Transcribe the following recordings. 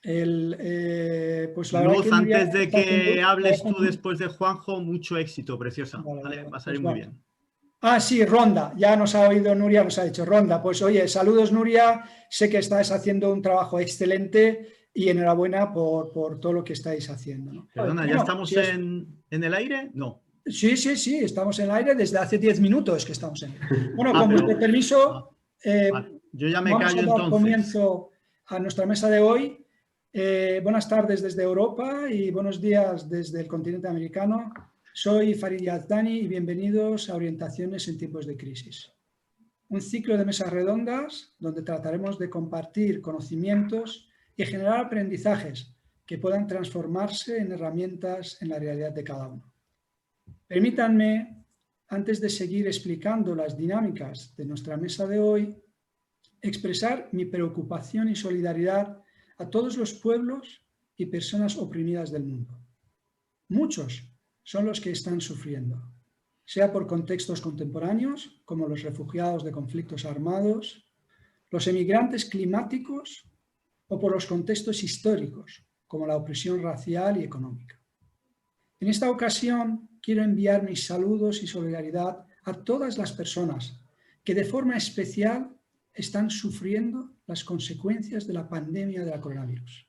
Pues la verdad Luz, que Nuria antes de está que haciendo... hables tú después de Juanjo, mucho éxito, preciosa. Vale, ¿Vale? vale, Va a salir pues muy vamos. bien. Ah, sí, Ronda. Ya nos ha oído Nuria, nos ha dicho Ronda. Pues oye, saludos Nuria. Sé que estás haciendo un trabajo excelente y enhorabuena por todo lo que estáis haciendo, ¿no? Perdona, ¿ya Bueno, estamos si es... en el aire? No. Sí, sí, sí, estamos en el aire desde hace 10 minutos que estamos en el aire. Bueno, con Pero vuestro permiso, vale. Yo ya me vamos a callo dar entonces. comienzo a nuestra mesa de hoy. Buenas tardes desde Europa y buenos días desde el continente americano. Soy Farid Yazdani y bienvenidos a Orientaciones en tiempos de crisis. Un ciclo de mesas redondas donde trataremos de compartir conocimientos y generar aprendizajes que puedan transformarse en herramientas en la realidad de cada uno. Permítanme, antes de seguir explicando las dinámicas de nuestra mesa de hoy, expresar mi preocupación y solidaridad a todos los pueblos y personas oprimidas del mundo. Muchos son los que están sufriendo, sea por contextos contemporáneos, como los refugiados de conflictos armados, los emigrantes climáticos o por los contextos históricos, como la opresión racial y económica. En esta ocasión quiero enviar mis saludos y solidaridad a todas las personas que de forma especial están sufriendo las consecuencias de la pandemia de la coronavirus.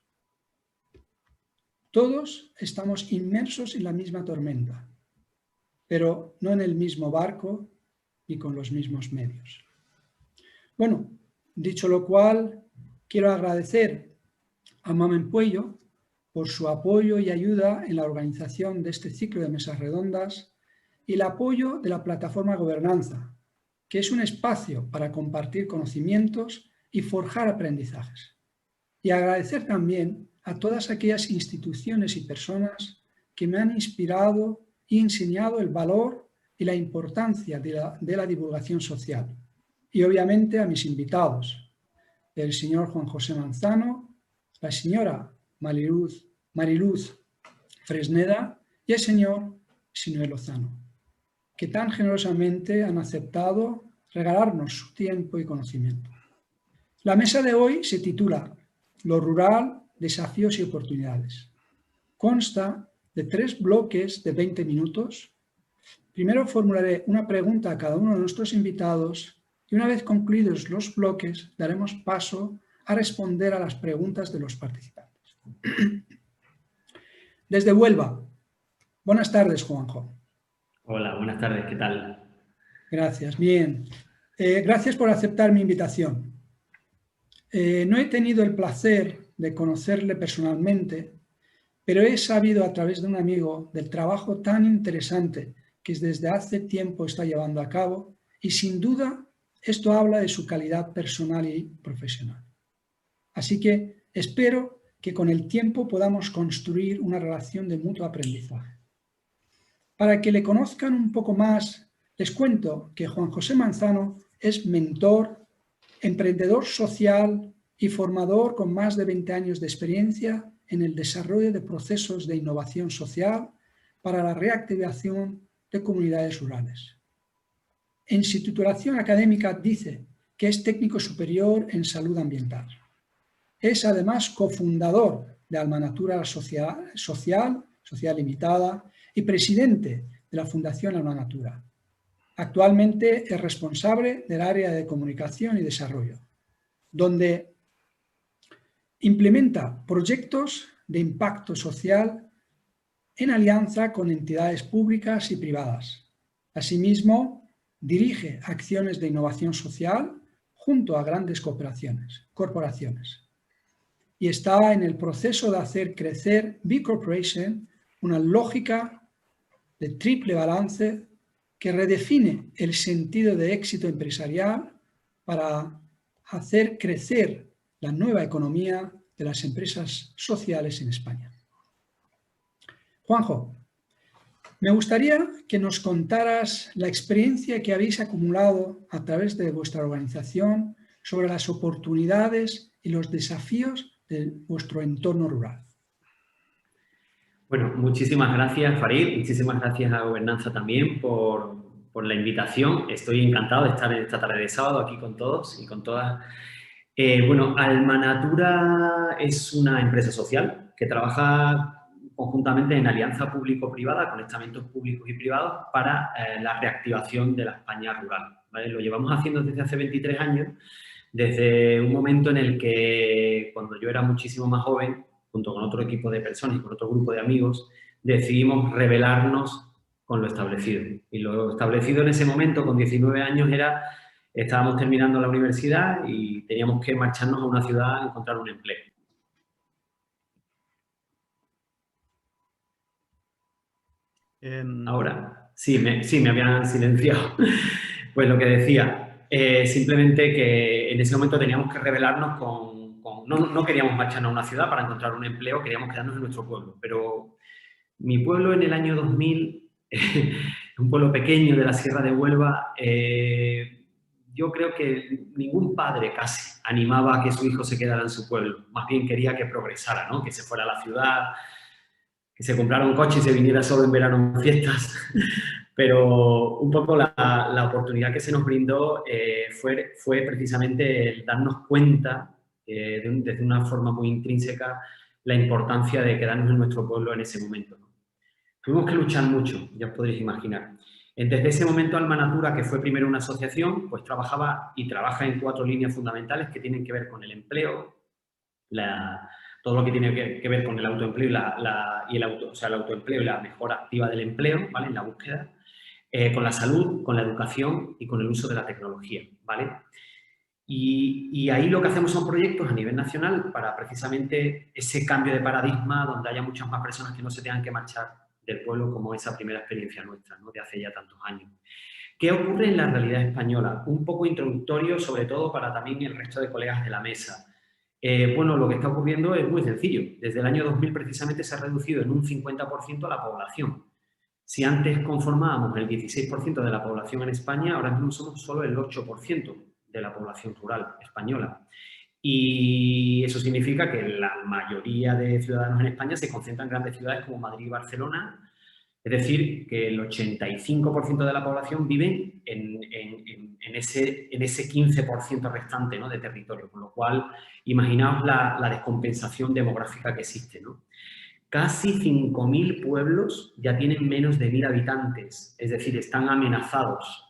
Todos estamos inmersos en la misma tormenta, pero no en el mismo barco ni con los mismos medios. Bueno, dicho lo cual, quiero agradecer a Mamen Puello por su apoyo y ayuda en la organización de este ciclo de mesas redondas y el apoyo de la plataforma Gobernanza, que es un espacio para compartir conocimientos y forjar aprendizajes. Y agradecer también a todas aquellas instituciones y personas que me han inspirado y enseñado el valor y la importancia de la divulgación social. Y obviamente a mis invitados, el señor Juan José Manzano, la señora Mariluz Fresneda y el señor Sinuel Lozano, que tan generosamente han aceptado regalarnos su tiempo y conocimiento. La mesa de hoy se titula Lo rural, desafíos y oportunidades. Consta de 3 bloques de 20 minutos. Primero formularé una pregunta a cada uno de nuestros invitados y una vez concluidos los bloques daremos paso a responder a las preguntas de los participantes. Desde Huelva. Buenas tardes, Juanjo. Hola, buenas tardes, ¿qué tal? Gracias, bien. Gracias por aceptar mi invitación. No he tenido el placer de conocerle personalmente, pero he sabido a través de un amigo del trabajo tan interesante que desde hace tiempo está llevando a cabo y sin duda esto habla de su calidad personal y profesional. Así que espero que con el tiempo podamos construir una relación de mutuo aprendizaje. Para que le conozcan un poco más, les cuento que Juan José Manzano es mentor, emprendedor social y formador con más de 20 años de experiencia en el desarrollo de procesos de innovación social para la reactivación de comunidades rurales. En su titulación académica dice que es técnico superior en salud ambiental. Es además cofundador de Alma Natura Social Limitada y presidente de la Fundación Alma Natura. Actualmente es responsable del área de comunicación y desarrollo, donde implementa proyectos de impacto social en alianza con entidades públicas y privadas. Asimismo, dirige acciones de innovación social junto a grandes corporaciones. Y está en el proceso de hacer crecer B Corporation, una lógica de triple balance que redefine el sentido de éxito empresarial para hacer crecer la nueva economía de las empresas sociales en España. Juanjo, me gustaría que nos contaras la experiencia que habéis acumulado a través de vuestra organización sobre las oportunidades y los desafíos de vuestro entorno rural. Bueno, muchísimas gracias, Farid. Muchísimas gracias a Gobernanza también por la invitación. Estoy encantado de estar en esta tarde de sábado aquí con todos y con todas. Bueno, Alma Natura es una empresa social que trabaja conjuntamente en alianza público-privada, con estamentos públicos y privados, para la reactivación de la España rural, ¿vale? Lo llevamos haciendo desde hace 23 años, desde un momento en el que, cuando yo era muchísimo más joven, junto con otro equipo de personas y con otro grupo de amigos, decidimos rebelarnos con lo establecido. Y lo establecido en ese momento, con 19 años, era... Estábamos terminando la universidad y teníamos que marcharnos a una ciudad a encontrar un empleo. Ahora, sí, me habían silenciado. Pues lo que decía, simplemente que en ese momento teníamos que rebelarnos no queríamos marcharnos a una ciudad para encontrar un empleo, queríamos quedarnos en nuestro pueblo. Pero mi pueblo en el año 2000, un pueblo pequeño de la Sierra de Huelva, yo creo que ningún padre casi animaba a que su hijo se quedara en su pueblo. Más bien quería que progresara, ¿no? Que se fuera a la ciudad, que se comprara un coche y se viniera solo en verano en fiestas. Pero un poco la oportunidad que se nos brindó fue precisamente el darnos cuenta, desde una forma muy intrínseca, la importancia de quedarnos en nuestro pueblo en ese momento, ¿no? Tuvimos que luchar mucho, ya os podréis imaginar. Desde ese momento, Alma Natura, que fue primero una asociación, pues trabajaba y trabaja en 4 líneas fundamentales que tienen que ver con el empleo, todo lo que tiene que ver con el autoempleo el autoempleo y la mejora activa del empleo, ¿vale? En la búsqueda, con la salud, con la educación y con el uso de la tecnología, ¿vale? Y ahí lo que hacemos son proyectos a nivel nacional para precisamente ese cambio de paradigma, donde haya muchas más personas que no se tengan que marchar del pueblo, como esa primera experiencia nuestra, ¿no? De hace ya tantos años. ¿Qué ocurre en la realidad española? Un poco introductorio, sobre todo para también el resto de colegas de la mesa. Bueno, lo que está ocurriendo es muy sencillo. Desde el año 2000 precisamente se ha reducido en un 50% la población. Si antes conformábamos el 16% de la población en España, ahora mismo somos solo el 8% de la población rural española. Y eso significa que la mayoría de ciudadanos en España se concentran en grandes ciudades como Madrid y Barcelona. Es decir, que el 85% de la población vive en ese 15% restante, ¿no? De territorio, con lo cual imaginaos la descompensación demográfica que existe, ¿no? Casi 5.000 pueblos ya tienen menos de 1.000 habitantes, es decir, están amenazados.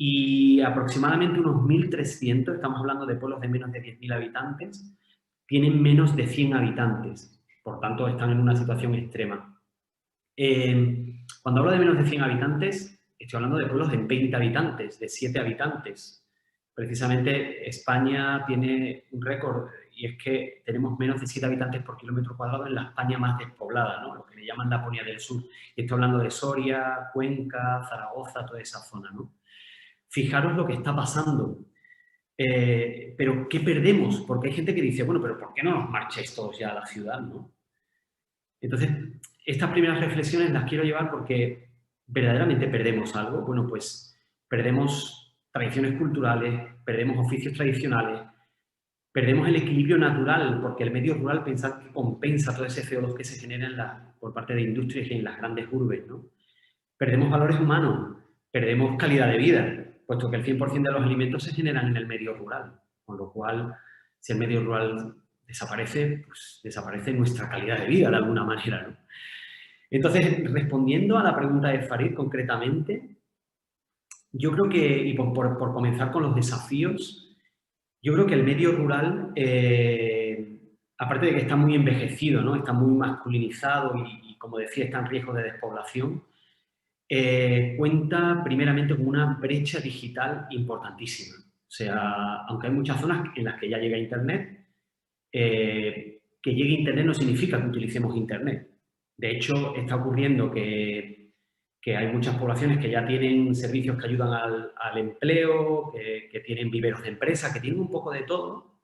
Y aproximadamente unos 1.300, estamos hablando de pueblos de menos de 10.000 habitantes, tienen menos de 100 habitantes. Por tanto, están en una situación extrema. Cuando hablo de menos de 100 habitantes, estoy hablando de pueblos de 20 habitantes, de 7 habitantes. Precisamente España tiene un récord y es que tenemos menos de 7 habitantes por kilómetro cuadrado en la España más despoblada, ¿no? Lo que le llaman Laponia del Sur. Y estoy hablando de Soria, Cuenca, Zaragoza, toda esa zona, ¿no? Fijaros lo que está pasando. Pero ¿qué perdemos? Porque hay gente que dice, bueno, pero ¿por qué no os marcháis todos ya a la ciudad, no? Entonces, estas primeras reflexiones las quiero llevar porque verdaderamente perdemos algo. Bueno, pues perdemos tradiciones culturales, perdemos oficios tradicionales, perdemos el equilibrio natural porque el medio rural pensar que compensa todo ese CO2 que se genera por parte de industrias y en las grandes urbes, ¿no? Perdemos valores humanos, perdemos calidad de vida, puesto que el 100% de los alimentos se generan en el medio rural, con lo cual, si el medio rural desaparece, pues desaparece nuestra calidad de vida de alguna manera, ¿no? Entonces, respondiendo a la pregunta de Farid concretamente, yo creo que, y por comenzar con los desafíos, yo creo que el medio rural, aparte de que está muy envejecido, ¿no? Está muy masculinizado y, como decía, está en riesgo de despoblación, cuenta primeramente con una brecha digital importantísima. O sea, aunque hay muchas zonas en las que ya llega Internet, que llegue Internet no significa que utilicemos Internet. De hecho, está ocurriendo que hay muchas poblaciones que ya tienen servicios que ayudan al empleo, que tienen viveros de empresas, que tienen un poco de todo,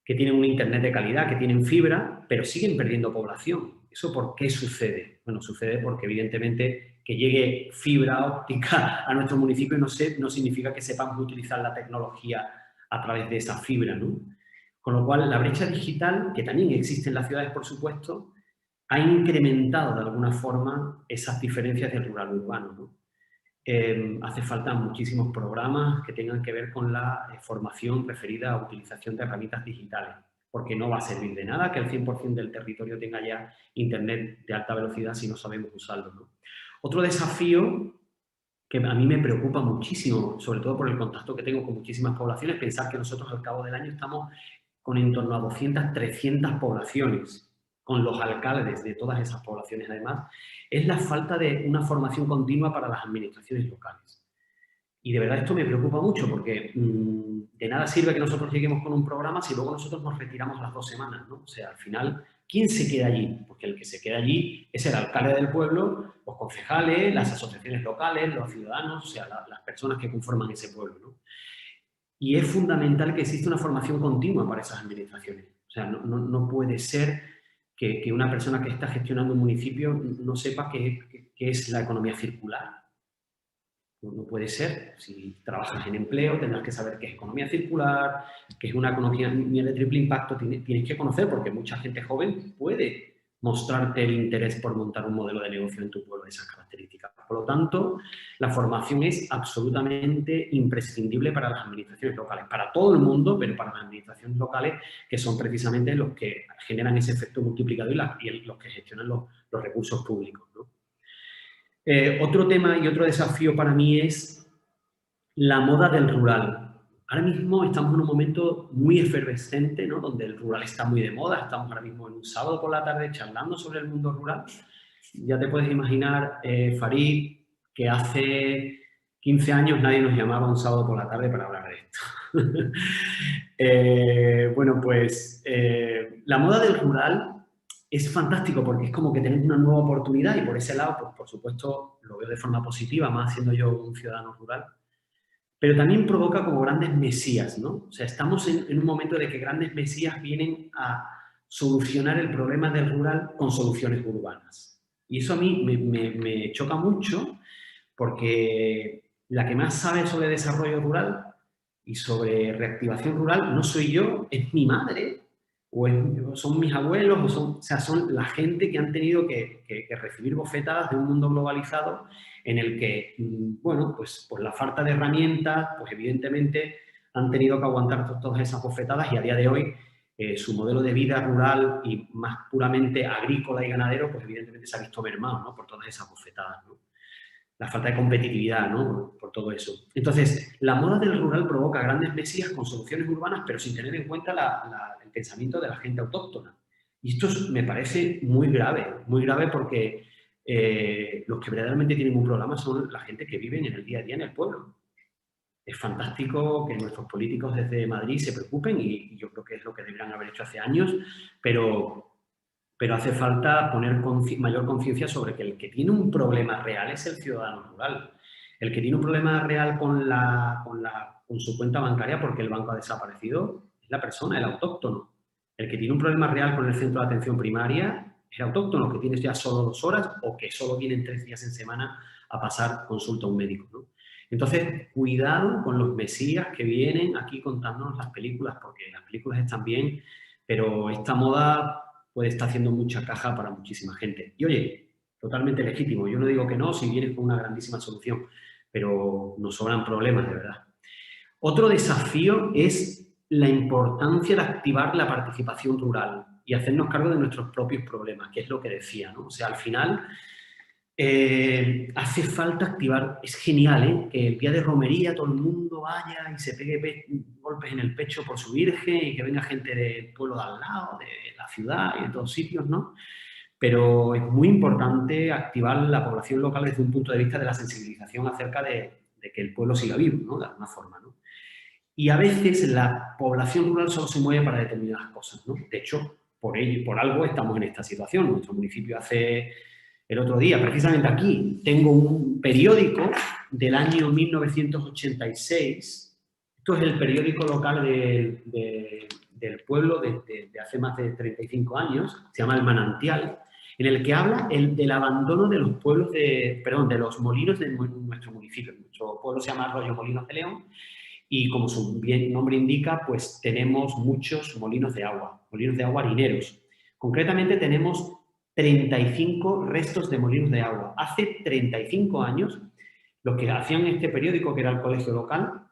que tienen un Internet de calidad, que tienen fibra, pero siguen perdiendo población. ¿Eso por qué sucede? Bueno, sucede porque, evidentemente, que llegue fibra óptica a nuestro municipio no significa que sepamos utilizar la tecnología a través de esa fibra, ¿no? Con lo cual, la brecha digital, que también existe en las ciudades, por supuesto, ha incrementado de alguna forma esas diferencias del rural urbano, ¿no? hace falta muchísimos programas que tengan que ver con la formación referida a utilización de herramientas digitales, porque no va a servir de nada que el 100% del territorio tenga ya internet de alta velocidad si no sabemos usarlo, ¿no? Otro desafío que a mí me preocupa muchísimo, sobre todo por el contacto que tengo con muchísimas poblaciones, pensar que nosotros al cabo del año estamos con en torno a 200, 300 poblaciones, con los alcaldes de todas esas poblaciones además, es la falta de una formación continua para las administraciones locales. Y de verdad esto me preocupa mucho porque de nada sirve que nosotros lleguemos con un programa si luego nosotros nos retiramos a las 2 semanas, ¿no? O sea, al final, ¿quién se queda allí? Porque el que se queda allí es el alcalde del pueblo, los concejales, las asociaciones locales, los ciudadanos, o sea, las personas que conforman ese pueblo, ¿no? Y es fundamental que exista una formación continua para esas administraciones. O sea, no puede ser que una persona que está gestionando un municipio no sepa qué es la economía circular. No puede ser. Si trabajas en empleo, tendrás que saber qué es economía circular, qué es una economía de triple impacto, tienes que conocer, porque mucha gente joven puede mostrarte el interés por montar un modelo de negocio en tu pueblo de esas características. Por lo tanto, la formación es absolutamente imprescindible para las administraciones locales, para todo el mundo, pero para las administraciones locales, que son precisamente los que generan ese efecto multiplicador y los que gestionan los recursos públicos, ¿no? Otro tema y otro desafío para mí es la moda del rural. Ahora mismo estamos en un momento muy efervescente, ¿no? Donde el rural está muy de moda. Estamos ahora mismo en un sábado por la tarde charlando sobre el mundo rural. Ya te puedes imaginar, Farid, que hace 15 años nadie nos llamaba un sábado por la tarde para hablar de esto. Bueno, pues la moda del rural es fantástico porque es como que tenemos una nueva oportunidad y por ese lado, pues por supuesto, lo veo de forma positiva, más siendo yo un ciudadano rural. Pero también provoca como grandes mesías, ¿no? O sea, estamos en un momento de que grandes mesías vienen a solucionar el problema del rural con soluciones urbanas. Y eso a mí me choca mucho porque la que más sabe sobre desarrollo rural y sobre reactivación rural no soy yo, es mi madre, o son mis abuelos, o sea, son la gente que han tenido que recibir bofetadas de un mundo globalizado en el que, bueno, pues por la falta de herramientas, pues evidentemente han tenido que aguantar todas esas bofetadas y a día de hoy su modelo de vida rural y más puramente agrícola y ganadero, pues evidentemente se ha visto mermado, ¿no? Por todas esas bofetadas, ¿no? La falta de competitividad, ¿no? Por todo eso. Entonces, la moda del rural provoca grandes mesías con soluciones urbanas, pero sin tener en cuenta el pensamiento de la gente autóctona. Y esto me parece muy grave porque los que verdaderamente tienen un problema son la gente que vive en el día a día en el pueblo. Es fantástico que nuestros políticos desde Madrid se preocupen y yo creo que es lo que deberían haber hecho hace años, pero hace falta poner mayor conciencia sobre que el que tiene un problema real es el ciudadano rural. El que tiene un problema real con su cuenta bancaria porque el banco ha desaparecido es la persona, el autóctono. El que tiene un problema real con el centro de atención primaria es el autóctono, que tiene ya solo 2 horas o que solo vienen 3 días en semana a pasar consulta a un médico, ¿no? Entonces, cuidado con los mesías que vienen aquí contándonos las películas, porque las películas están bien, pero esta moda puede estar haciendo mucha caja para muchísima gente. Y oye, totalmente legítimo. Yo no digo que no, si vienes con una grandísima solución, pero nos sobran problemas, de verdad. Otro desafío es la importancia de activar la participación rural y hacernos cargo de nuestros propios problemas, que es lo que decía, ¿no? O sea, al final hace falta activar, es genial, que el día de romería todo el mundo vaya y se pegue golpes en el pecho por su virgen y que venga gente del pueblo de al lado, de la ciudad y de todos sitios, ¿no? Pero es muy importante activar la población local desde un punto de vista de la sensibilización acerca de que el pueblo siga vivo, ¿no? De alguna forma, ¿no? Y a veces la población rural solo se mueve para determinadas cosas, ¿no? De hecho, por algo estamos en esta situación. Nuestro municipio hace... El otro día, precisamente aquí, tengo un periódico del año 1986. Esto es el periódico local del pueblo de hace más de 35 años. Se llama El Manantial, en el que habla del abandono de los pueblos de los molinos de nuestro municipio. Nuestro pueblo se llama Arroyo Molinos de León y, como su nombre indica, pues tenemos muchos molinos de agua harineros. Concretamente tenemos 35 restos de molinos de agua. Hace 35 años Los que hacían este periódico, que era el colegio local,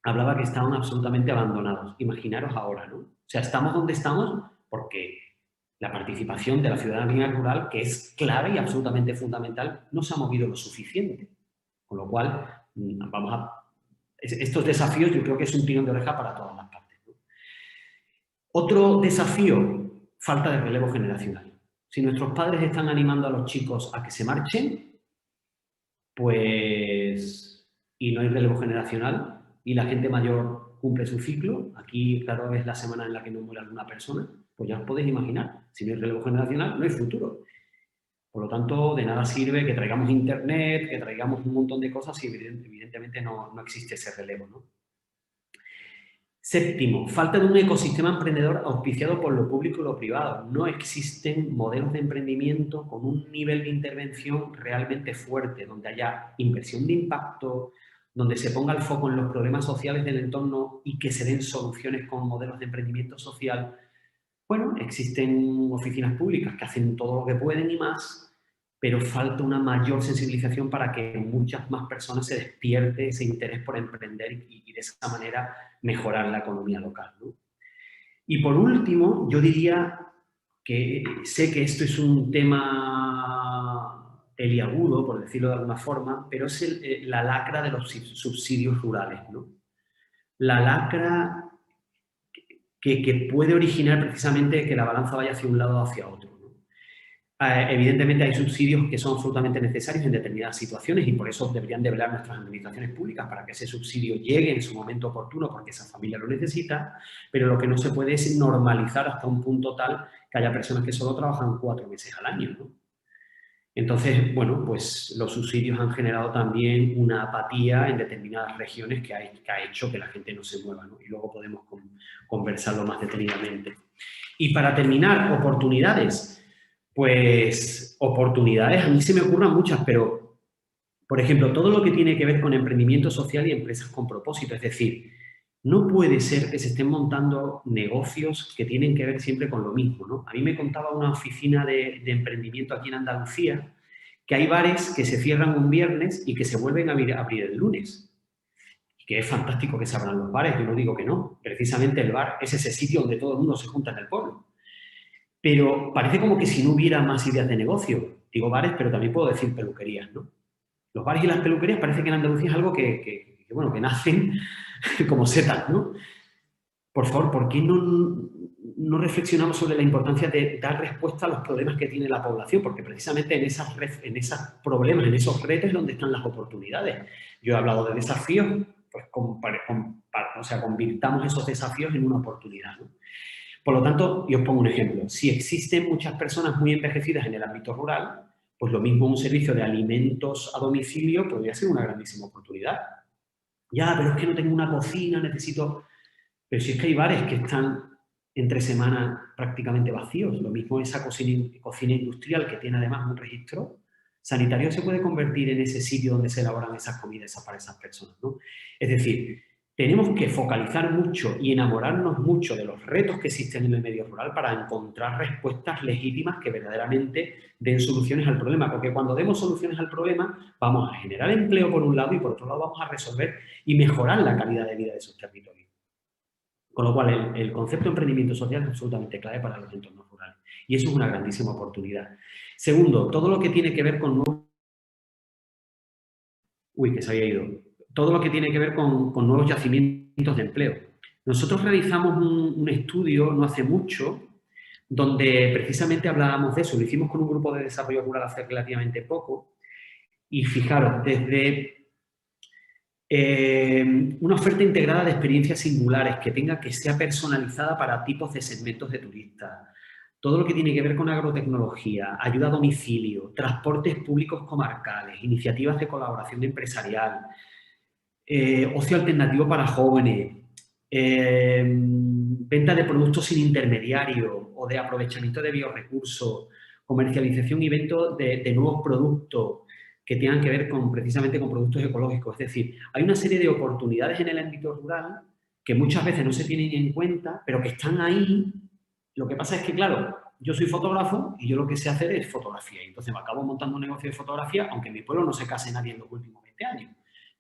hablaba que estaban absolutamente abandonados. Imaginaros ahora, ¿no? O sea, estamos donde estamos porque la participación de la ciudadanía rural, que es clave y absolutamente fundamental, no se ha movido lo suficiente. Con lo cual, estos desafíos yo creo que es un tirón de oreja para todas las partes, ¿no? Otro desafío, falta de relevo generacional. Si nuestros padres están animando a los chicos a que se marchen, pues, y no hay relevo generacional, y la gente mayor cumple su ciclo, aquí, claro, es la semana en la que no muere alguna persona, pues ya os podéis imaginar, si no hay relevo generacional, no hay futuro. Por lo tanto, de nada sirve que traigamos internet, que traigamos un montón de cosas si evidentemente no existe ese relevo, ¿no? Séptimo, falta de un ecosistema emprendedor auspiciado por lo público y lo privado. No existen modelos de emprendimiento con un nivel de intervención realmente fuerte, donde haya inversión de impacto, donde se ponga el foco en los problemas sociales del entorno y que se den soluciones con modelos de emprendimiento social. Bueno, existen oficinas públicas que hacen todo lo que pueden y más, pero falta una mayor sensibilización para que muchas más personas se despierte ese interés por emprender y de esa manera mejorar la economía local, ¿no? Y por último, yo diría que sé que esto es un tema peliagudo, por decirlo de alguna forma, pero es la lacra de los subsidios rurales, ¿no? La lacra que puede originar precisamente que la balanza vaya hacia un lado o hacia otro, ¿no? Evidentemente hay subsidios que son absolutamente necesarios en determinadas situaciones y por eso deberían de velar nuestras administraciones públicas para que ese subsidio llegue en su momento oportuno porque esa familia lo necesita, pero lo que no se puede es normalizar hasta un punto tal que haya personas que solo trabajan 4 meses al año, ¿no? Entonces, bueno, pues los subsidios han generado también una apatía en determinadas regiones que ha hecho que la gente no se mueva, ¿no? Y luego podemos conversarlo más detenidamente. Y para terminar, oportunidades. Pues oportunidades, a mí se me ocurren muchas, pero, por ejemplo, todo lo que tiene que ver con emprendimiento social y empresas con propósito. Es decir, no puede ser que se estén montando negocios que tienen que ver siempre con lo mismo, ¿no? A mí me contaba una oficina de emprendimiento aquí en Andalucía que hay bares que se cierran un viernes y que se vuelven a abrir el lunes. Y que es fantástico que se abran los bares, yo no digo que no. Precisamente el bar es ese sitio donde todo el mundo se junta en el pueblo. Pero parece como que si no hubiera más ideas de negocio. Digo bares, pero también puedo decir peluquerías, ¿no? Los bares y las peluquerías parece que en Andalucía es algo que nacen como setas, ¿no? Por favor, ¿por qué no reflexionamos sobre la importancia de dar respuesta a los problemas que tiene la población? Porque precisamente en esos problemas, en esos retos es donde están las oportunidades. Yo he hablado de desafíos, pues convirtamos esos desafíos en una oportunidad, ¿no? Por lo tanto, yo os pongo un ejemplo. Si existen muchas personas muy envejecidas en el ámbito rural, pues lo mismo un servicio de alimentos a domicilio podría ser una grandísima oportunidad. Ya, pero es que no tengo una cocina, necesito... Pero si es que hay bares que están entre semana prácticamente vacíos. Lo mismo esa cocina industrial que tiene además un registro sanitario se puede convertir en ese sitio donde se elaboran esas comidas para esas personas, ¿no? Es decir, tenemos que focalizar mucho y enamorarnos mucho de los retos que existen en el medio rural para encontrar respuestas legítimas que verdaderamente den soluciones al problema. Porque cuando demos soluciones al problema, vamos a generar empleo por un lado y por otro lado vamos a resolver y mejorar la calidad de vida de esos territorios. Con lo cual, el concepto de emprendimiento social es absolutamente clave para los entornos rurales. Y eso es una grandísima oportunidad. Segundo, todo lo que tiene que ver con nuevos... Uy, que se había ido. Todo lo que tiene que ver con nuevos yacimientos de empleo. Nosotros realizamos un estudio no hace mucho donde precisamente hablábamos de eso. Lo hicimos con un grupo de desarrollo rural hace relativamente poco. Y fijaros, desde una oferta integrada de experiencias singulares que sea personalizada para tipos de segmentos de turistas. Todo lo que tiene que ver con agrotecnología, ayuda a domicilio, transportes públicos comarcales, iniciativas de colaboración empresarial, ocio alternativo para jóvenes, venta de productos sin intermediario o de aprovechamiento de biorrecursos, comercialización y venta de nuevos productos que tengan que ver precisamente con productos ecológicos. Es decir, hay una serie de oportunidades en el ámbito rural que muchas veces no se tienen en cuenta, pero que están ahí. Lo que pasa es que, claro, yo soy fotógrafo y yo lo que sé hacer es fotografía. Y entonces me acabo montando un negocio de fotografía, aunque en mi pueblo no se case nadie en los últimos 20 este año.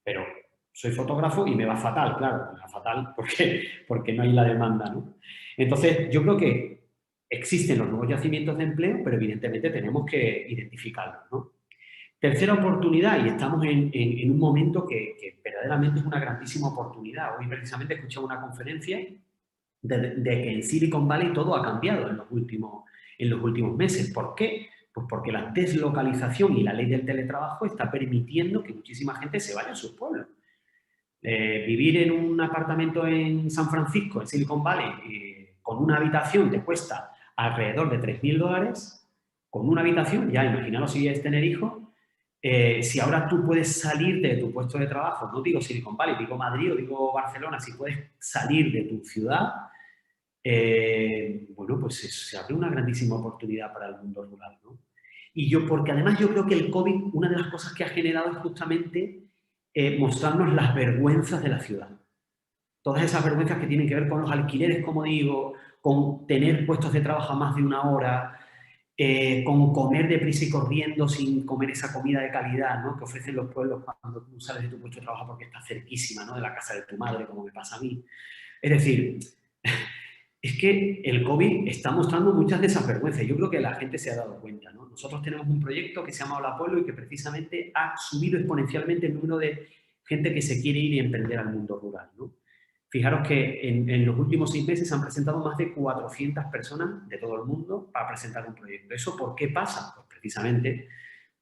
Pero soy fotógrafo y me va fatal, claro, me va fatal porque no hay la demanda, ¿no? Entonces, yo creo que existen los nuevos yacimientos de empleo, pero evidentemente tenemos que identificarlos, ¿no? Tercera oportunidad, y estamos en un momento que verdaderamente es una grandísima oportunidad. Hoy precisamente he escuchado una conferencia de que en Silicon Valley todo ha cambiado en los últimos meses. ¿Por qué? Pues porque la deslocalización y la ley del teletrabajo está permitiendo que muchísima gente se vaya a sus pueblos. Vivir en un apartamento en San Francisco, en Silicon Valley, con una habitación te cuesta alrededor de $3.000, con una habitación, ya imaginaos si es tener hijos, si ahora tú puedes salir de tu puesto de trabajo, no digo Silicon Valley, digo Madrid o digo Barcelona, si puedes salir de tu ciudad, bueno, pues se abre una grandísima oportunidad para el mundo rural, ¿no? Y porque además yo creo que el COVID, una de las cosas que ha generado es justamente mostrarnos las vergüenzas de la ciudad. Todas esas vergüenzas que tienen que ver con los alquileres, como digo, con tener puestos de trabajo a más de una hora, con comer deprisa y corriendo sin comer esa comida de calidad, ¿no?, que ofrecen los pueblos cuando tú sales de tu puesto de trabajo porque está cerquísima, ¿no?, de la casa de tu madre, como me pasa a mí. Es decir, es que el COVID está mostrando muchas de esas vergüenzas. Yo creo que la gente se ha dado cuenta, ¿no? Nosotros tenemos un proyecto que se llama Hola Pueblo y que precisamente ha subido exponencialmente el número de gente que se quiere ir y emprender al mundo rural, ¿no? Fijaros que en los últimos 6 meses se han presentado más de 400 personas de todo el mundo para presentar un proyecto. ¿Eso por qué pasa? Pues precisamente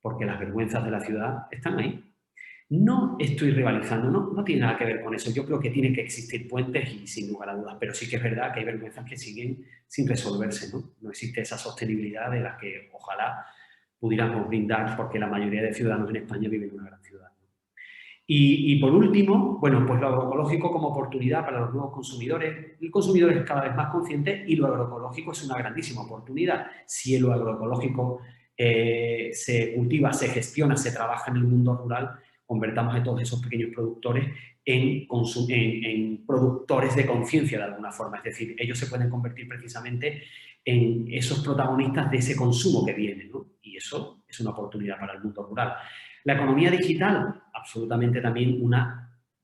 porque las vergüenzas de la ciudad están ahí. No estoy rivalizando, no tiene nada que ver con eso. Yo creo que tienen que existir puentes y sin lugar a dudas, pero sí que es verdad que hay vergüenzas que siguen sin resolverse, ¿no? No existe esa sostenibilidad de la que ojalá pudiéramos brindar porque la mayoría de ciudadanos en España viven en una gran ciudad. Y por último, bueno, pues lo agroecológico como oportunidad para los nuevos consumidores. El consumidor es cada vez más consciente y lo agroecológico es una grandísima oportunidad. Si lo agroecológico se cultiva, se gestiona, se trabaja en el mundo rural, convertamos a todos esos pequeños productores en productores de conciencia de alguna forma. Es decir, ellos se pueden convertir precisamente en esos protagonistas de ese consumo que viene, ¿no? Y eso es una oportunidad para el mundo rural. La economía digital, absolutamente también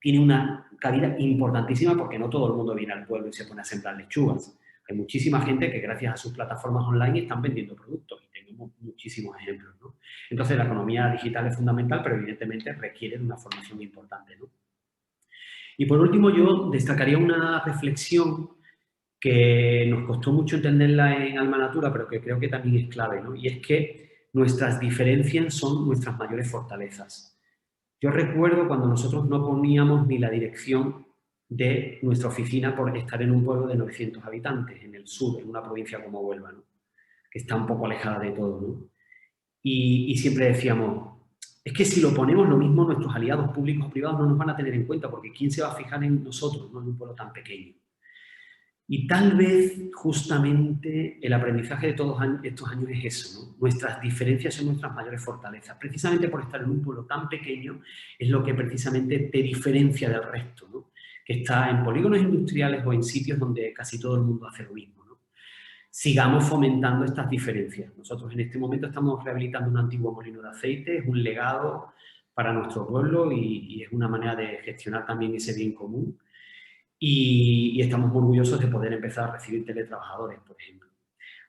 tiene una cabida importantísima porque no todo el mundo viene al pueblo y se pone a sembrar lechugas. Hay muchísima gente que gracias a sus plataformas online están vendiendo productos y tenemos muchísimos ejemplos, ¿no? Entonces, la economía digital es fundamental, pero evidentemente requiere de una formación importante, ¿no? Y por último, yo destacaría una reflexión que nos costó mucho entenderla en Alma Natura, pero que creo que también es clave, ¿no? Y es que nuestras diferencias son nuestras mayores fortalezas. Yo recuerdo cuando nosotros no poníamos ni la dirección de nuestra oficina por estar en un pueblo de 900 habitantes, en el sur, en una provincia como Huelva, ¿no?, que está un poco alejada de todo, ¿no? Y siempre decíamos, es que si lo ponemos lo mismo, nuestros aliados públicos o privados no nos van a tener en cuenta, porque ¿quién se va a fijar en nosotros, no en un pueblo tan pequeño? Y tal vez, justamente, el aprendizaje de todos estos años es eso, ¿no? Nuestras diferencias son nuestras mayores fortalezas. Precisamente por estar en un pueblo tan pequeño es lo que precisamente te diferencia del resto, ¿no?, que está en polígonos industriales o en sitios donde casi todo el mundo hace lo mismo, ¿no? Sigamos fomentando estas diferencias. Nosotros en este momento estamos rehabilitando un antiguo molino de aceite, es un legado para nuestro pueblo y es una manera de gestionar también ese bien común. Y estamos muy orgullosos de poder empezar a recibir teletrabajadores, por ejemplo.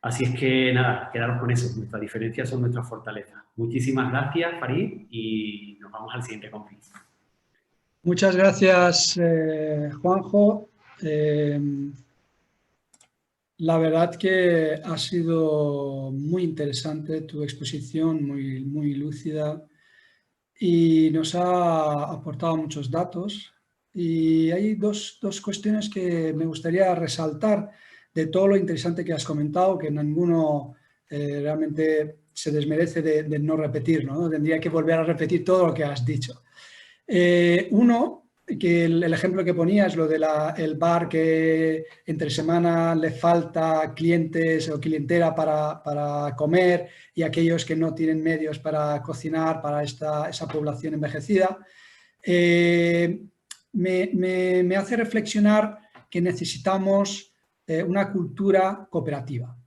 Así es que, nada, quedaros con eso. Nuestras diferencias son nuestras fortalezas. Muchísimas gracias, Farid, y nos vamos al siguiente conference. Muchas gracias, Juanjo. La verdad que ha sido muy interesante tu exposición, muy lúcida, y nos ha aportado muchos datos. Y hay dos cuestiones que me gustaría resaltar de todo lo interesante que has comentado, que ninguno realmente se desmerece de no repetirlo, ¿no? Tendría que volver a repetir todo lo que has dicho. Uno, que el ejemplo que ponías, lo del bar que entre semana le falta clientes o clientela para comer, y aquellos que no tienen medios para cocinar para esa población envejecida, me hace reflexionar que necesitamos una cultura cooperativa,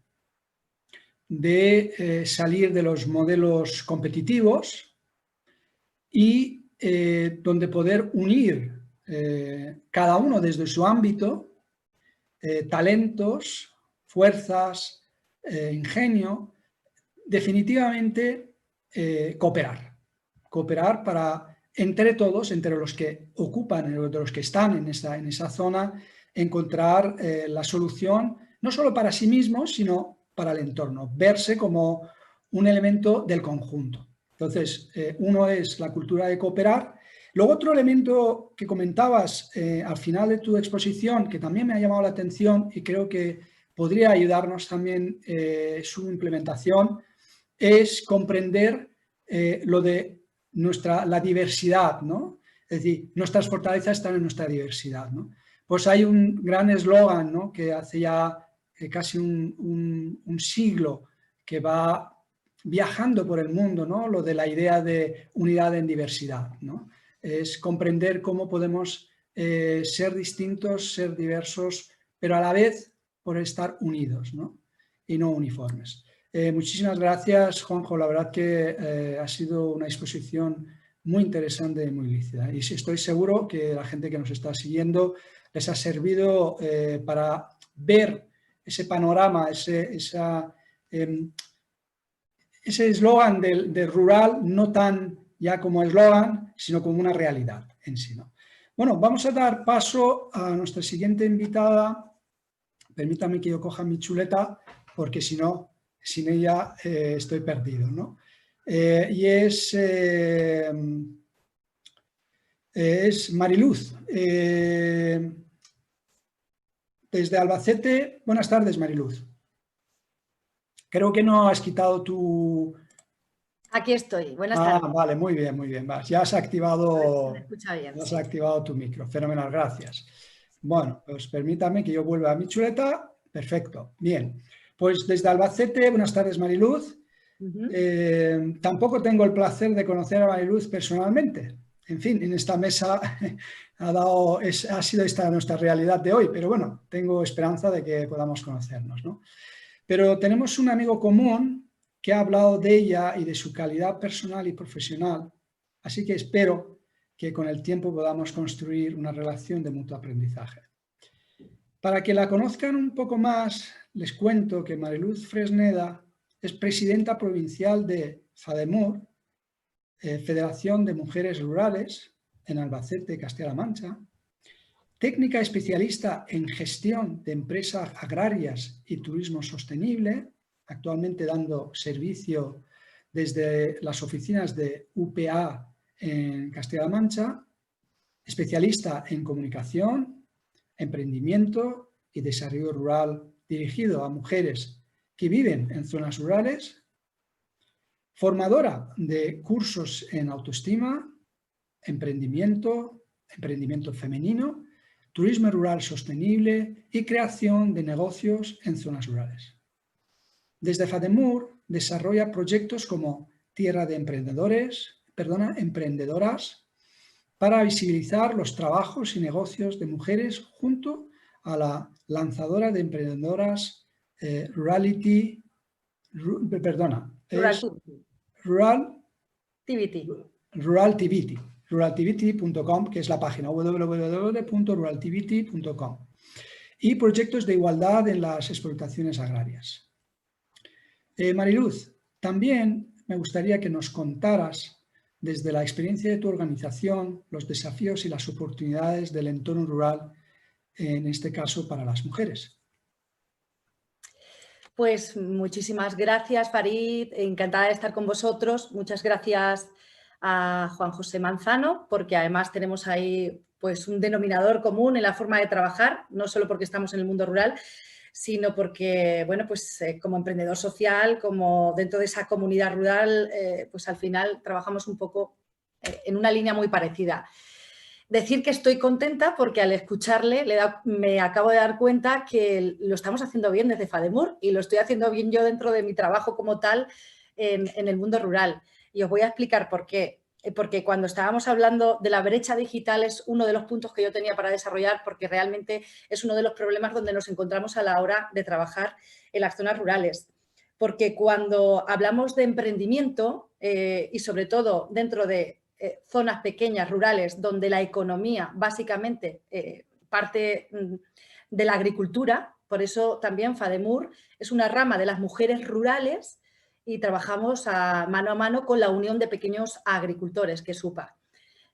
de salir de los modelos competitivos y donde poder unir cada uno desde su ámbito, talentos, fuerzas, ingenio, definitivamente cooperar para, entre todos, entre los que ocupan, entre los que están en esa zona, encontrar la solución, no solo para sí mismos, sino para el entorno, verse como un elemento del conjunto. Entonces, uno es la cultura de cooperar. Luego, otro elemento que comentabas al final de tu exposición, que también me ha llamado la atención y creo que podría ayudarnos también su implementación, es comprender lo de la diversidad, ¿no? Es decir, nuestras fortalezas están en nuestra diversidad, ¿no? Pues hay un gran eslogan, ¿no?, que hace ya casi un siglo que va viajando por el mundo, ¿no?, lo de la idea de unidad en diversidad, ¿no? Es comprender cómo podemos ser distintos, ser diversos, pero a la vez por estar unidos, ¿no?, y no uniformes. Muchísimas gracias, Juanjo. La verdad que ha sido una exposición muy interesante y muy lícita. Y estoy seguro que la gente que nos está siguiendo les ha servido para ver ese panorama, ese eslogan del rural, no tan ya como eslogan, sino como una realidad en sí, ¿no? Bueno, vamos a dar paso a nuestra siguiente invitada. Permítame que yo coja mi chuleta, porque si no, sin ella estoy perdido, ¿no? Y es Mariluz. Desde Albacete. Buenas tardes, Mariluz. Creo que no has quitado tu... Aquí estoy. Buenas tardes. Vale, muy bien, muy bien. Ya has activado, Me escucha bien, has sí. activado tu micro. Fenomenal, gracias. Bueno, pues permítame que yo vuelva a mi chuleta. Perfecto. Bien. Pues desde Albacete, buenas tardes, Mariluz. Tampoco tengo el placer de conocer a Mariluz personalmente. En fin, en esta mesa ha sido esta nuestra realidad de hoy, pero bueno, tengo esperanza de que podamos conocernos, ¿no? Pero tenemos un amigo común que ha hablado de ella y de su calidad personal y profesional, así que espero que con el tiempo podamos construir una relación de mutuo aprendizaje. Para que la conozcan un poco más, les cuento que Mariluz Fresneda es presidenta provincial de FADEMUR, Federación de Mujeres Rurales, en Albacete, Castilla-La Mancha, técnica especialista en gestión de empresas agrarias y turismo sostenible, actualmente dando servicio desde las oficinas de UPA en Castilla-La Mancha, especialista en comunicación, emprendimiento y desarrollo rural dirigido a mujeres que viven en zonas rurales, formadora de cursos en autoestima, emprendimiento femenino, turismo rural sostenible y creación de negocios en zonas rurales. Desde FADEMUR desarrolla proyectos como Tierra de Emprendedoras para visibilizar los trabajos y negocios de mujeres junto a la lanzadora de emprendedoras Ruraltivity.com, que es la página www.ruraltivity.com, y proyectos de igualdad en las explotaciones agrarias. Mariluz, también me gustaría que nos contaras desde la experiencia de tu organización los desafíos y las oportunidades del entorno rural, en este caso para las mujeres. Pues muchísimas gracias, Farid. Encantada de estar con vosotros. Muchas gracias a Juan José Manzano, porque además tenemos ahí pues un denominador común en la forma de trabajar, no solo porque estamos en el mundo rural, sino porque, bueno, pues como emprendedor social, como dentro de esa comunidad rural, pues al final trabajamos un poco en una línea muy parecida. Decir que estoy contenta porque al escucharle me acabo de dar cuenta que lo estamos haciendo bien desde FADEMUR y lo estoy haciendo bien yo dentro de mi trabajo como tal en el mundo rural. Y os voy a explicar por qué. Porque cuando estábamos hablando de la brecha digital es uno de los puntos que yo tenía para desarrollar, porque realmente es uno de los problemas donde nos encontramos a la hora de trabajar en las zonas rurales. Porque cuando hablamos de emprendimiento y sobre todo dentro de zonas pequeñas, rurales, donde la economía básicamente parte de la agricultura. Por eso también FADEMUR es una rama de las mujeres rurales y trabajamos a mano con la Unión de Pequeños Agricultores, que es UPA.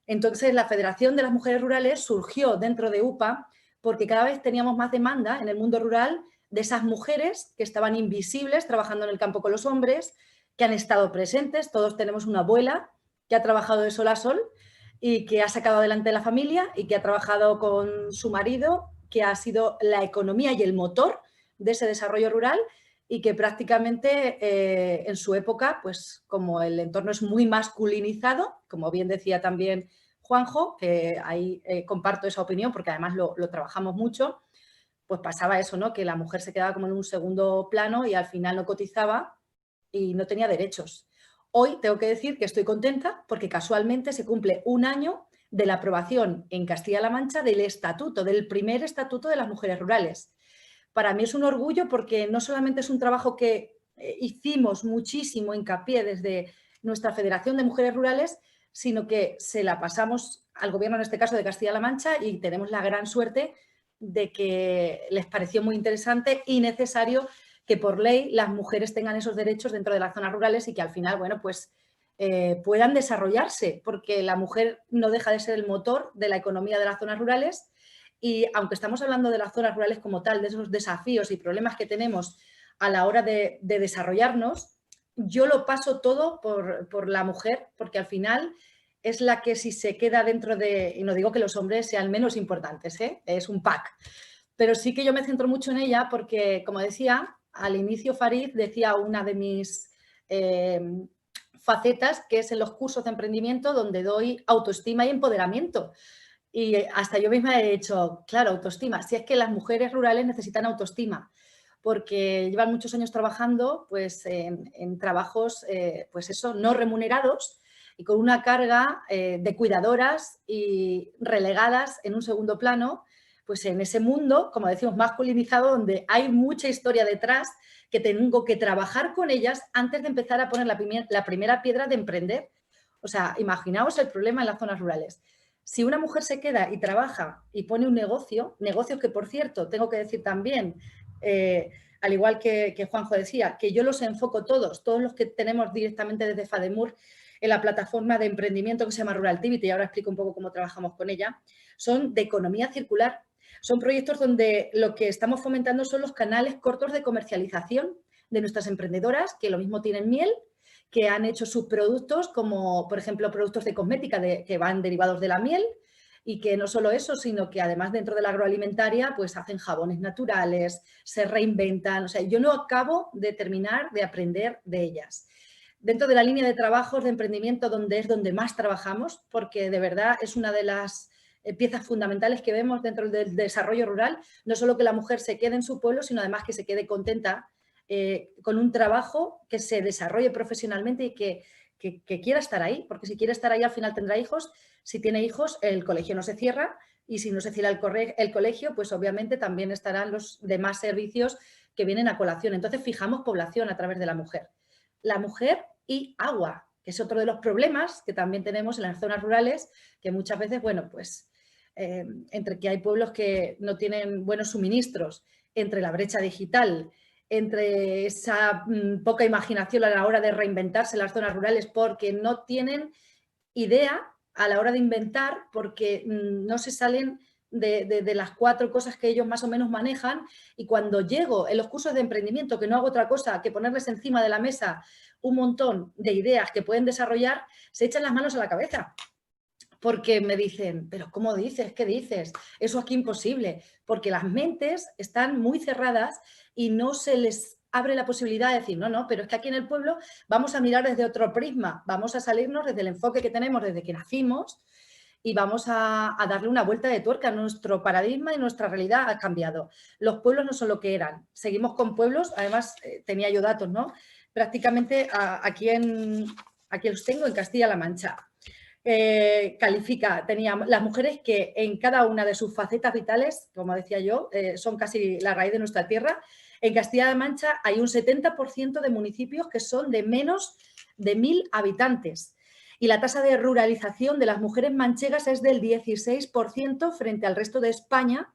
Entonces, la Federación de las Mujeres Rurales surgió dentro de UPA porque cada vez teníamos más demanda en el mundo rural de esas mujeres que estaban invisibles trabajando en el campo con los hombres, que han estado presentes. Todos tenemos una abuela que ha trabajado de sol a sol y que ha sacado adelante la familia y que ha trabajado con su marido, que ha sido la economía y el motor de ese desarrollo rural y que prácticamente en su época, pues como el entorno es muy masculinizado, como bien decía también Juanjo, que ahí comparto esa opinión porque además lo trabajamos mucho, pues pasaba eso, ¿no? Que la mujer se quedaba como en un segundo plano y al final no cotizaba y no tenía derechos. Hoy tengo que decir que estoy contenta porque casualmente se cumple un año de la aprobación en Castilla-La Mancha del estatuto, del primer estatuto de las mujeres rurales. Para mí es un orgullo porque no solamente es un trabajo que hicimos muchísimo hincapié desde nuestra Federación de Mujeres Rurales, sino que se la pasamos al gobierno, en este caso de Castilla-La Mancha, y tenemos la gran suerte de que les pareció muy interesante y necesario que por ley las mujeres tengan esos derechos dentro de las zonas rurales y que al final, bueno, pues puedan desarrollarse, porque la mujer no deja de ser el motor de la economía de las zonas rurales. Y aunque estamos hablando de las zonas rurales como tal, de esos desafíos y problemas que tenemos a la hora de desarrollarnos, yo lo paso todo por la mujer, porque al final es la que si se queda dentro de, y no digo que los hombres sean menos importantes, es un pack, pero sí que yo me centro mucho en ella porque, como decía, al inicio Farid decía una de mis facetas, que es en los cursos de emprendimiento donde doy autoestima y empoderamiento. Y hasta yo misma he hecho, claro, autoestima. Si es que las mujeres rurales necesitan autoestima, porque llevan muchos años trabajando pues, en trabajos pues eso, no remunerados y con una carga de cuidadoras y relegadas en un segundo plano, pues en ese mundo, como decimos, masculinizado, donde hay mucha historia detrás que tengo que trabajar con ellas antes de empezar a poner la primera piedra de emprender. O sea, imaginaos el problema en las zonas rurales. Si una mujer se queda y trabaja y pone un negocio, negocios que, por cierto, tengo que decir también, al igual que Juanjo decía, que yo los enfoco todos los que tenemos directamente desde FADEMUR en la plataforma de emprendimiento que se llama Ruraltivity, y ahora explico un poco cómo trabajamos con ella, son de economía circular. Son proyectos donde lo que estamos fomentando son los canales cortos de comercialización de nuestras emprendedoras, que lo mismo tienen miel, que han hecho sus productos como, por ejemplo, productos de cosmética que van derivados de la miel y que no solo eso, sino que además dentro de la agroalimentaria pues hacen jabones naturales, se reinventan. O sea, yo no acabo de terminar de aprender de ellas. Dentro de la línea de trabajos de emprendimiento es donde más trabajamos, porque de verdad es una de las piezas fundamentales que vemos dentro del desarrollo rural, no solo que la mujer se quede en su pueblo, sino además que se quede contenta con un trabajo que se desarrolle profesionalmente y que quiera estar ahí, porque si quiere estar ahí al final tendrá hijos. Si tiene hijos, el colegio no se cierra y si no se cierra el colegio, pues obviamente también estarán los demás servicios que vienen a colación. Entonces fijamos población a través de la mujer. La mujer y agua, que es otro de los problemas que también tenemos en las zonas rurales, que muchas veces, bueno, pues entre que hay pueblos que no tienen buenos suministros, entre la brecha digital, entre esa poca imaginación a la hora de reinventarse las zonas rurales porque no tienen idea a la hora de inventar, porque no se salen de las 4 cosas que ellos más o menos manejan, y cuando llego en los cursos de emprendimiento, que no hago otra cosa que ponerles encima de la mesa un montón de ideas que pueden desarrollar, se echan las manos a la cabeza. Porque me dicen, pero ¿cómo dices? ¿Qué dices? Eso aquí imposible. Porque las mentes están muy cerradas y no se les abre la posibilidad de decir, no, pero es que aquí en el pueblo vamos a mirar desde otro prisma, vamos a salirnos desde el enfoque que tenemos desde que nacimos y vamos a darle una vuelta de tuerca. Nuestro paradigma y nuestra realidad ha cambiado. Los pueblos no son lo que eran. Seguimos con pueblos, además tenía yo datos, ¿no? Prácticamente aquí los tengo en Castilla-La Mancha. Tenía las mujeres que en cada una de sus facetas vitales, como decía yo, son casi la raíz de nuestra tierra. En Castilla-La Mancha hay un 70% de municipios que son de menos de 1000 habitantes. y la tasa de ruralización de las mujeres manchegas es del 16% frente al resto de España,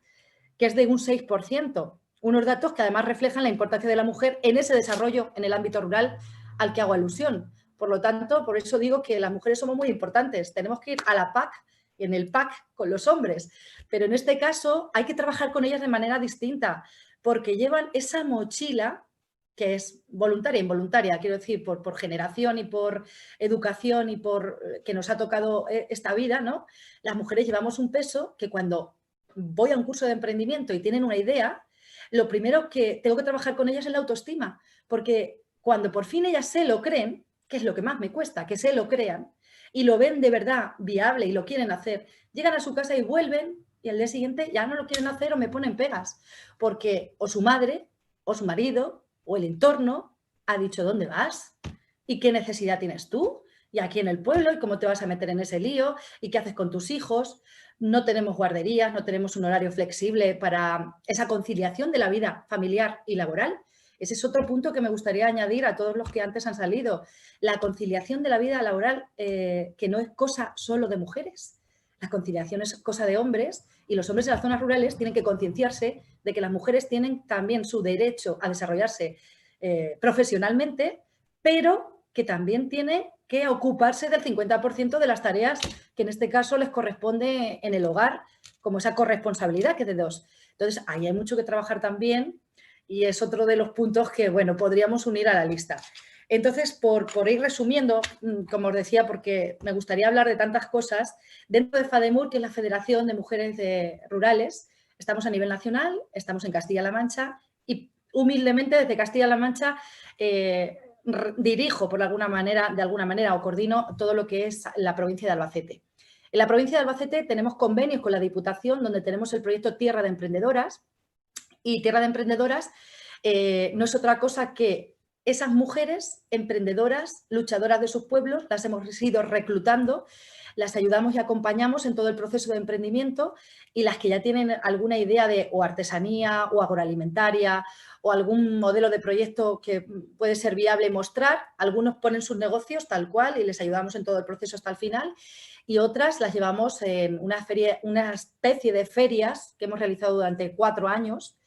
que es de un 6%. Unos datos que además reflejan la importancia de la mujer en ese desarrollo en el ámbito rural al que hago alusión. Por lo tanto, por eso digo que las mujeres somos muy importantes. Tenemos que ir a la PAC y en el PAC con los hombres. Pero en este caso hay que trabajar con ellas de manera distinta, porque llevan esa mochila que es voluntaria e involuntaria, quiero decir, por generación y por educación y por que nos ha tocado esta vida, ¿no? Las mujeres llevamos un peso que cuando voy a un curso de emprendimiento y tienen una idea, lo primero que tengo que trabajar con ellas es la autoestima, porque cuando por fin ellas se lo creen, que es lo que más me cuesta, que se lo crean, y lo ven de verdad viable y lo quieren hacer, llegan a su casa y vuelven y al día siguiente ya no lo quieren hacer o me ponen pegas, porque o su madre o su marido o el entorno ha dicho ¿dónde vas? ¿Y qué necesidad tienes tú? Y aquí en el pueblo, ¿y cómo te vas a meter en ese lío? ¿Y qué haces con tus hijos? No tenemos guarderías, no tenemos un horario flexible para esa conciliación de la vida familiar y laboral. Ese es otro punto que me gustaría añadir a todos los que antes han salido. La conciliación de la vida laboral, que no es cosa solo de mujeres. La conciliación es cosa de hombres y los hombres en las zonas rurales tienen que concienciarse de que las mujeres tienen también su derecho a desarrollarse profesionalmente, pero que también tiene que ocuparse del 50% de las tareas que en este caso les corresponde en el hogar, como esa corresponsabilidad que es de dos. Entonces, ahí hay mucho que trabajar también y es otro de los puntos que, bueno, podríamos unir a la lista. Entonces, por ir resumiendo, como os decía, porque me gustaría hablar de tantas cosas, dentro de FADEMUR, que es la Federación de Mujeres Rurales, estamos a nivel nacional, estamos en Castilla-La Mancha y humildemente desde Castilla-La Mancha dirijo de alguna manera o coordino todo lo que es la provincia de Albacete. En la provincia de Albacete tenemos convenios con la Diputación donde tenemos el proyecto Tierra de Emprendedoras y Tierra de Emprendedoras no es otra cosa que esas mujeres emprendedoras, luchadoras de sus pueblos, las hemos ido reclutando, las ayudamos y acompañamos en todo el proceso de emprendimiento y las que ya tienen alguna idea de o artesanía o agroalimentaria o algún modelo de proyecto que puede ser viable mostrar, algunos ponen sus negocios tal cual y les ayudamos en todo el proceso hasta el final y otras las llevamos en una especie de ferias que hemos realizado durante 4 años,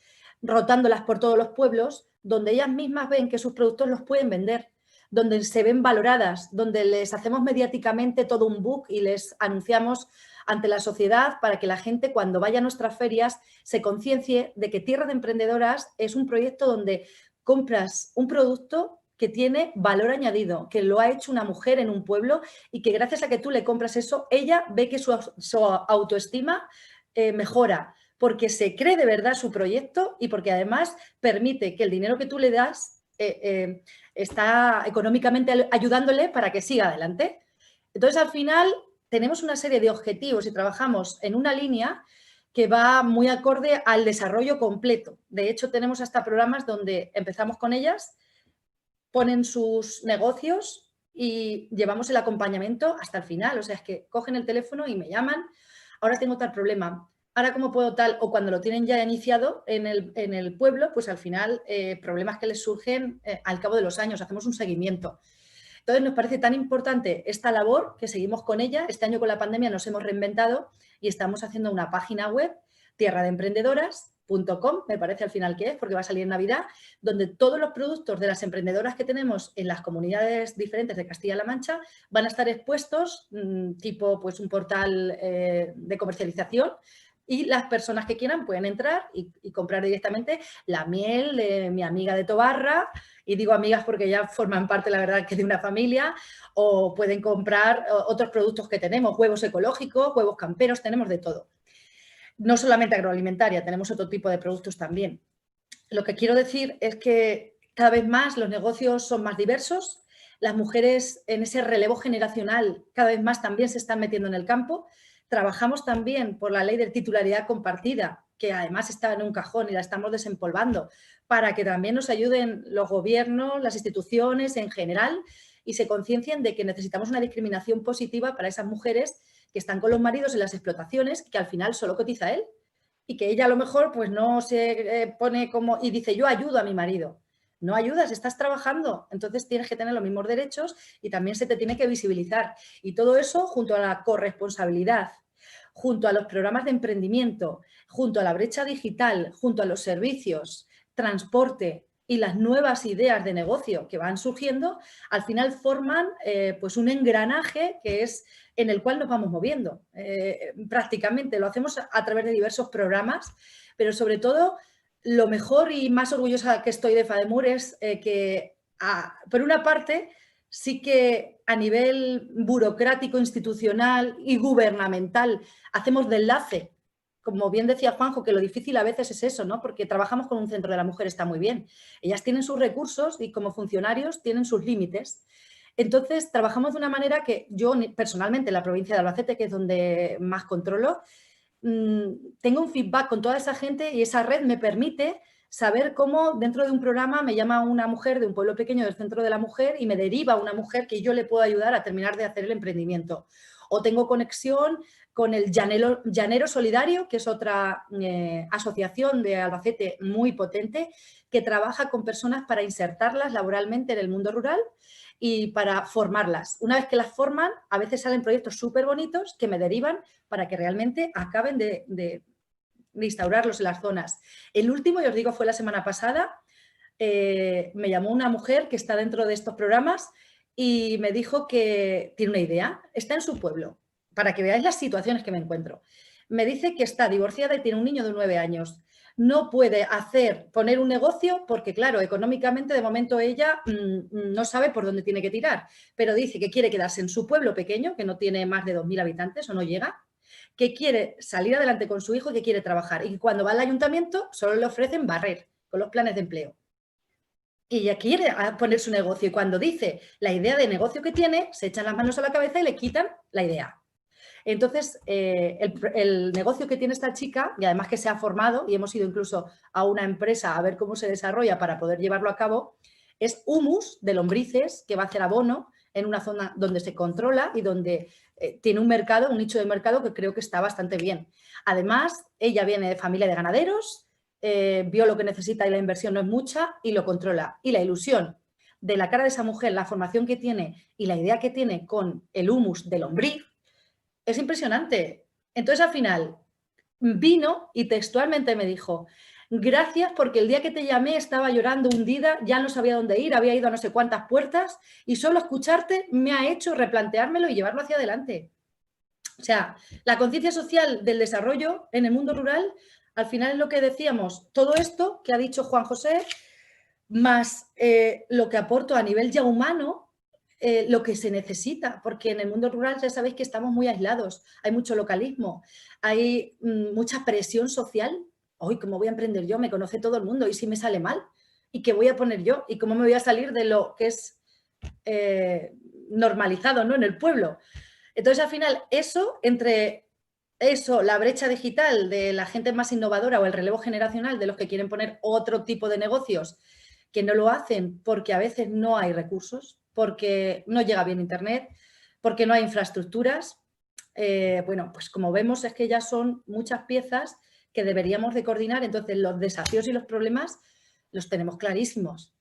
rotándolas por todos los pueblos, donde ellas mismas ven que sus productos los pueden vender, donde se ven valoradas, donde les hacemos mediáticamente todo un book y les anunciamos ante la sociedad para que la gente cuando vaya a nuestras ferias se conciencie de que Tierra de Emprendedoras es un proyecto donde compras un producto que tiene valor añadido, que lo ha hecho una mujer en un pueblo y que gracias a que tú le compras eso, ella ve que su autoestima mejora, porque se cree de verdad su proyecto y porque además permite que el dinero que tú le das está económicamente ayudándole para que siga adelante. Entonces, al final, tenemos una serie de objetivos y trabajamos en una línea que va muy acorde al desarrollo completo. De hecho, tenemos hasta programas donde empezamos con ellas, ponen sus negocios y llevamos el acompañamiento hasta el final. O sea, es que cogen el teléfono y me llaman, ahora tengo tal problema, ahora cómo puedo tal, o cuando lo tienen ya iniciado en el pueblo, pues al final problemas que les surgen al cabo de los años, hacemos un seguimiento. Entonces nos parece tan importante esta labor que seguimos con ella. Este año con la pandemia nos hemos reinventado y estamos haciendo una página web, tierradeemprendedoras.com, me parece al final que es, porque va a salir en Navidad, donde todos los productos de las emprendedoras que tenemos en las comunidades diferentes de Castilla-La Mancha van a estar expuestos, tipo pues un portal de comercialización, y las personas que quieran pueden entrar y comprar directamente la miel de mi amiga de Tobarra, y digo amigas porque ya forman parte, la verdad, que de una familia, o pueden comprar otros productos que tenemos, huevos ecológicos, huevos camperos, tenemos de todo. No solamente agroalimentaria, tenemos otro tipo de productos también. Lo que quiero decir es que cada vez más los negocios son más diversos, las mujeres en ese relevo generacional cada vez más también se están metiendo en el campo. Trabajamos también por la ley de titularidad compartida, que además está en un cajón y la estamos desempolvando, para que también nos ayuden los gobiernos, las instituciones en general y se conciencien de que necesitamos una discriminación positiva para esas mujeres que están con los maridos en las explotaciones, que al final solo cotiza él y que ella a lo mejor pues no se pone como y dice yo ayudo a mi marido. no ayudas, estás trabajando, entonces tienes que tener los mismos derechos y también se te tiene que visibilizar. Y todo eso junto a la corresponsabilidad, junto a los programas de emprendimiento, junto a la brecha digital, junto a los servicios, transporte y las nuevas ideas de negocio que van surgiendo, al final forman pues un engranaje que es en el cual nos vamos moviendo. Prácticamente lo hacemos a través de diversos programas, pero sobre todo lo mejor y más orgullosa que estoy de FADEMUR es que, por una parte, sí que a nivel burocrático, institucional y gubernamental hacemos de enlace. Como bien decía Juanjo, que lo difícil a veces es eso, ¿no? Porque trabajamos con un centro de la mujer, está muy bien. Ellas tienen sus recursos y como funcionarios tienen sus límites. Entonces, trabajamos de una manera que yo personalmente en la provincia de Albacete, que es donde más controlo, tengo un feedback con toda esa gente y esa red me permite saber cómo dentro de un programa me llama una mujer de un pueblo pequeño del centro de la mujer y me deriva una mujer que yo le puedo ayudar a terminar de hacer el emprendimiento. O tengo conexión con el Llanero Solidario, que es otra asociación de Albacete muy potente, que trabaja con personas para insertarlas laboralmente en el mundo rural y para formarlas. Una vez que las forman, a veces salen proyectos súper bonitos que me derivan para que realmente acaben de instaurarlos en las zonas. El último, yo os digo, fue la semana pasada. Me llamó una mujer que está dentro de estos programas y me dijo que tiene una idea. Está en su pueblo, para que veáis las situaciones que me encuentro. Me dice que está divorciada y tiene un niño de 9 años. No puede poner un negocio porque, claro, económicamente de momento ella no sabe por dónde tiene que tirar, pero dice que quiere quedarse en su pueblo pequeño, que no tiene más de 2.000 habitantes o no llega, que quiere salir adelante con su hijo y que quiere trabajar. Y cuando va al ayuntamiento solo le ofrecen barrer con los planes de empleo. Y ella quiere poner su negocio y cuando dice la idea de negocio que tiene, se echan las manos a la cabeza y le quitan la idea. Entonces, el negocio que tiene esta chica, y además que se ha formado, y hemos ido incluso a una empresa a ver cómo se desarrolla para poder llevarlo a cabo, es humus de lombrices que va a hacer abono en una zona donde se controla y donde tiene un mercado, un nicho de mercado que creo que está bastante bien. Además, ella viene de familia de ganaderos, vio lo que necesita y la inversión no es mucha y lo controla. Y la ilusión de la cara de esa mujer, la formación que tiene y la idea que tiene con el humus de lombriz, es impresionante. Entonces, al final, vino y textualmente me dijo: gracias porque el día que te llamé estaba llorando hundida, ya no sabía dónde ir, había ido a no sé cuántas puertas y solo escucharte me ha hecho replanteármelo y llevarlo hacia adelante. O sea, la conciencia social del desarrollo en el mundo rural, al final es lo que decíamos, todo esto que ha dicho Juan José, más lo que aporto a nivel ya humano, lo que se necesita, porque en el mundo rural ya sabéis que estamos muy aislados, hay mucho localismo, hay mucha presión social. Hoy, ¿cómo voy a emprender yo? Me conoce todo el mundo, ¿y si me sale mal? ¿Y qué voy a poner yo? ¿Y cómo me voy a salir de lo que es normalizado, ¿no?, en el pueblo? Entonces, al final, entre eso, la brecha digital de la gente más innovadora o el relevo generacional de los que quieren poner otro tipo de negocios que no lo hacen porque a veces no hay recursos, porque no llega bien Internet, porque no hay infraestructuras. Bueno, pues como vemos es que ya son muchas piezas que deberíamos de coordinar, entonces los desafíos y los problemas los tenemos clarísimos.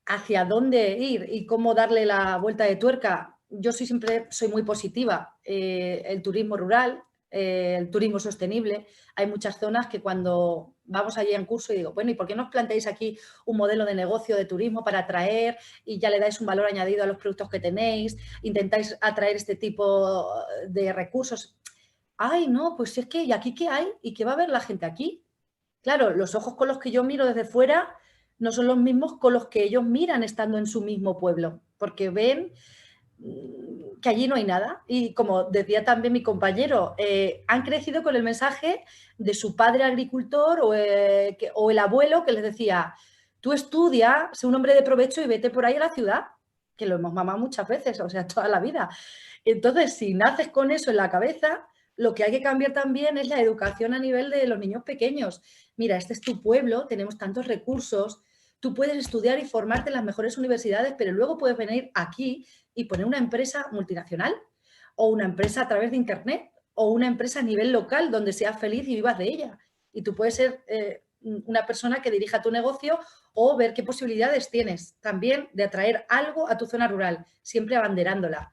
Hacia dónde ir y cómo darle la vuelta de tuerca, yo siempre soy muy positiva. El turismo rural, el turismo sostenible, hay muchas zonas que cuando vamos allí en curso y digo, bueno, ¿y por qué no os planteáis aquí un modelo de negocio de turismo para atraer y ya le dais un valor añadido a los productos que tenéis? Intentáis atraer este tipo de recursos. Ay, no, pues es que, ¿y aquí qué hay? ¿Y qué va a ver la gente aquí? Claro, los ojos con los que yo miro desde fuera no son los mismos con los que ellos miran estando en su mismo pueblo, porque ven que allí no hay nada. Y como decía también mi compañero, han crecido con el mensaje de su padre agricultor o el abuelo que les decía: tú estudia, sé un hombre de provecho y vete por ahí a la ciudad, que lo hemos mamado muchas veces, o sea, toda la vida. Entonces, si naces con eso en la cabeza, lo que hay que cambiar también es la educación a nivel de los niños pequeños. Mira, este es tu pueblo, tenemos tantos recursos, tú puedes estudiar y formarte en las mejores universidades, pero luego puedes venir aquí y poner una empresa multinacional o una empresa a través de Internet o una empresa a nivel local donde seas feliz y vivas de ella. Y tú puedes ser una persona que dirija tu negocio o ver qué posibilidades tienes también de atraer algo a tu zona rural, siempre abanderándola.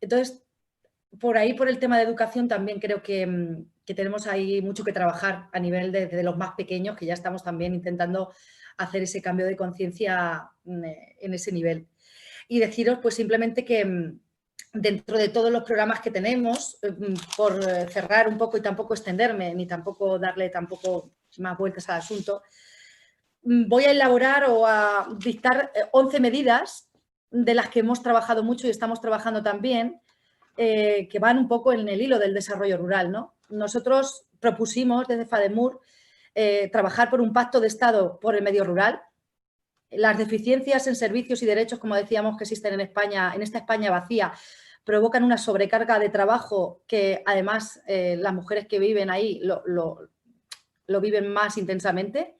Entonces, por ahí, por el tema de educación, también creo que tenemos ahí mucho que trabajar a nivel de los más pequeños, que ya estamos también intentando hacer ese cambio de conciencia en ese nivel. Y deciros pues simplemente que dentro de todos los programas que tenemos, por cerrar un poco y tampoco extenderme, ni tampoco darle tampoco más vueltas al asunto, voy a elaborar o a dictar 11 medidas de las que hemos trabajado mucho y estamos trabajando también, que van un poco en el hilo del desarrollo rural, ¿no? Nosotros propusimos desde FADEMUR trabajar por un pacto de Estado por el medio rural. Las deficiencias en servicios y derechos, como decíamos, que existen en España, en esta España vacía, provocan una sobrecarga de trabajo que además las mujeres que viven ahí lo viven más intensamente.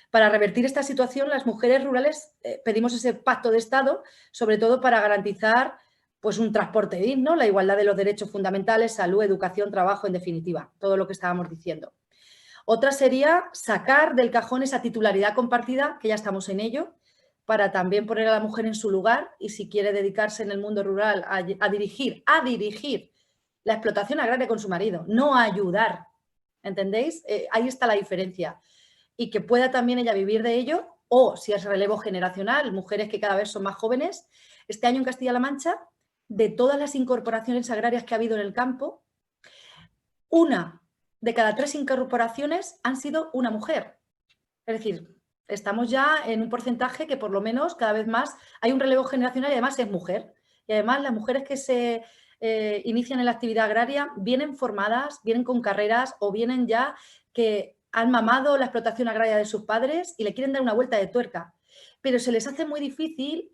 Para revertir esta situación, las mujeres rurales pedimos ese pacto de Estado, sobre todo para garantizar pues, un transporte digno, la igualdad de los derechos fundamentales, salud, educación, trabajo, en definitiva, todo lo que estábamos diciendo. Otra sería sacar del cajón esa titularidad compartida, que ya estamos en ello, para también poner a la mujer en su lugar y si quiere dedicarse en el mundo rural a dirigir la explotación agraria con su marido, no a ayudar, ¿entendéis? Ahí está la diferencia. Y que pueda también ella vivir de ello, o si es relevo generacional, mujeres que cada vez son más jóvenes. Este año en Castilla-La Mancha, de todas las incorporaciones agrarias que ha habido en el campo, 1 de cada 3 incorporaciones han sido una mujer. Es decir, estamos ya en un porcentaje que por lo menos cada vez más hay un relevo generacional y además es mujer. Y además las mujeres que se inician en la actividad agraria vienen formadas, vienen con carreras o vienen ya que han mamado la explotación agraria de sus padres y le quieren dar una vuelta de tuerca. Pero se les hace muy difícil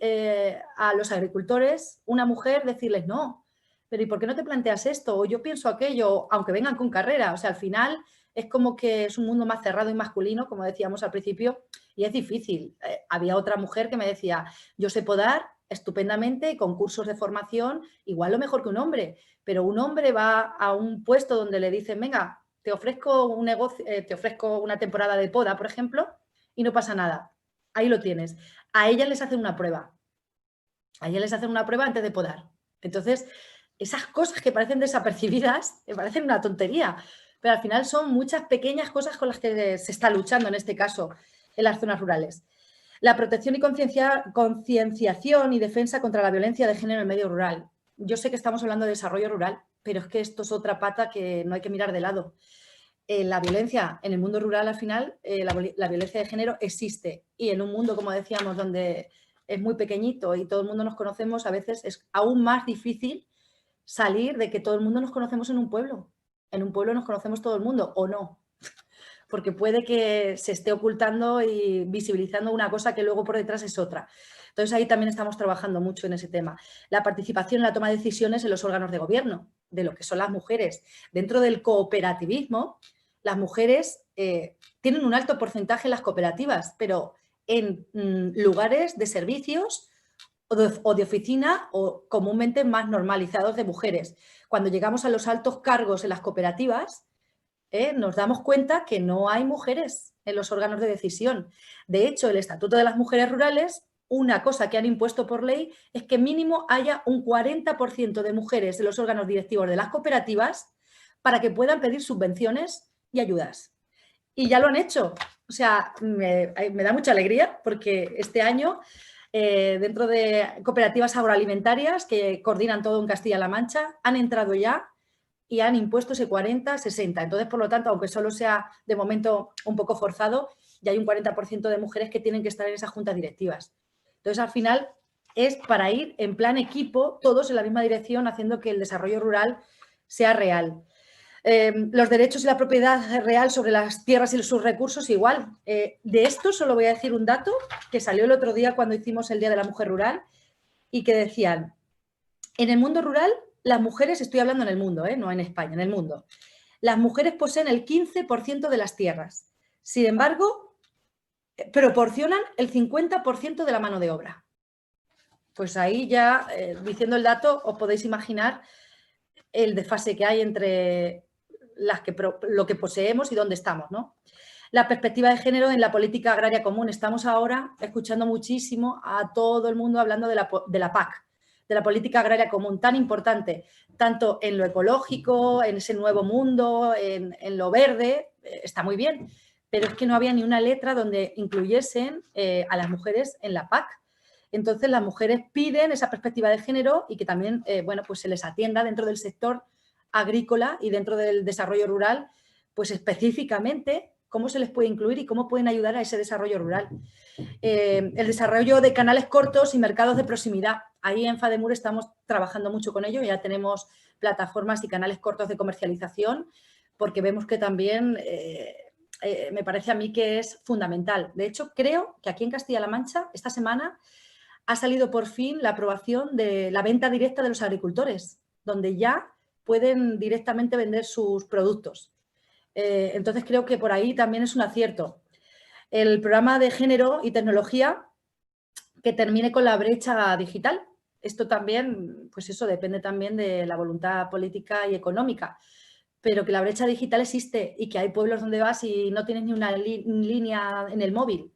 a los agricultores, una mujer, decirles no, pero ¿y por qué no te planteas esto? O yo pienso aquello, aunque vengan con carrera. O sea, al final es como que es un mundo más cerrado y masculino, como decíamos al principio, y es difícil. Había otra mujer que me decía, yo sé podar estupendamente, con cursos de formación, igual lo mejor que un hombre, pero un hombre va a un puesto donde le dicen, venga, te ofrezco un negocio, te ofrezco una temporada de poda, por ejemplo, y no pasa nada. Ahí lo tienes. A ellas les hacen una prueba. A ellas les hacen una prueba antes de podar. Entonces, esas cosas que parecen desapercibidas, me parecen una tontería, pero al final son muchas pequeñas cosas con las que se está luchando en este caso en las zonas rurales. La protección y concienciación y defensa contra la violencia de género en el medio rural. Yo sé que estamos hablando de desarrollo rural, pero es que esto es otra pata que no hay que mirar de lado. La violencia en el mundo rural, al final, la violencia de género existe. Y en un mundo, como decíamos, donde es muy pequeñito y todo el mundo nos conocemos, a veces es aún más difícil salir de que todo el mundo nos conocemos en un pueblo. En un pueblo nos conocemos todo el mundo, o no. Porque puede que se esté ocultando y visibilizando una cosa que luego por detrás es otra. Entonces ahí también estamos trabajando mucho en ese tema. La participación en la toma de decisiones en los órganos de gobierno, de lo que son las mujeres. Dentro del cooperativismo, las mujeres tienen un alto porcentaje en las cooperativas, pero en lugares de servicios o de oficina o comúnmente más normalizados de mujeres. Cuando llegamos a los altos cargos en las cooperativas, nos damos cuenta que no hay mujeres en los órganos de decisión. De hecho, el Estatuto de las Mujeres Rurales, una cosa que han impuesto por ley es que mínimo haya un 40% de mujeres en los órganos directivos de las cooperativas para que puedan pedir subvenciones y ayudas. Y ya lo han hecho. O sea, me da mucha alegría porque este año, dentro de cooperativas agroalimentarias que coordinan todo en Castilla-La Mancha, han entrado ya y han impuesto ese 40-60. Entonces, por lo tanto, aunque solo sea de momento un poco forzado, ya hay un 40% de mujeres que tienen que estar en esas juntas directivas. Entonces, al final, es para ir en plan equipo, todos en la misma dirección, haciendo que el desarrollo rural sea real. Los derechos y la propiedad real sobre las tierras y sus recursos, igual. De esto solo voy a decir un dato que salió el otro día cuando hicimos el Día de la Mujer Rural y que decían, en el mundo rural, las mujeres, estoy hablando en el mundo, no en España, en el mundo, las mujeres poseen el 15% de las tierras. Sin embargo, proporcionan el 50% de la mano de obra. Pues ahí ya, diciendo el dato, os podéis imaginar el desfase que hay entre lo que poseemos y dónde estamos, ¿no? la perspectiva de género en la política agraria común. Estamos ahora escuchando muchísimo a todo el mundo hablando de la PAC, de la política agraria común, tan importante, tanto en lo ecológico, en ese nuevo mundo, en lo verde, está muy bien, pero es que no había ni una letra donde incluyesen a las mujeres en la PAC. Entonces, las mujeres piden esa perspectiva de género y que también, bueno, pues se les atienda dentro del sector agrícola y dentro del desarrollo rural, pues específicamente cómo se les puede incluir y cómo pueden ayudar a ese desarrollo rural. El desarrollo de canales cortos y mercados de proximidad. Ahí en FADEMUR estamos trabajando mucho con ello, ya tenemos plataformas y canales cortos de comercialización, porque vemos que también me parece a mí que es fundamental. De hecho, creo que aquí en Castilla-La Mancha, esta semana, ha salido por fin la aprobación de la venta directa de los agricultores, donde ya pueden directamente vender sus productos. Entonces, creo que por ahí también es un acierto. El programa de género y tecnología que termine con la brecha digital. Esto también, pues eso depende también de la voluntad política y económica, pero que la brecha digital existe y que hay pueblos donde vas y no tienes ni una línea en el móvil,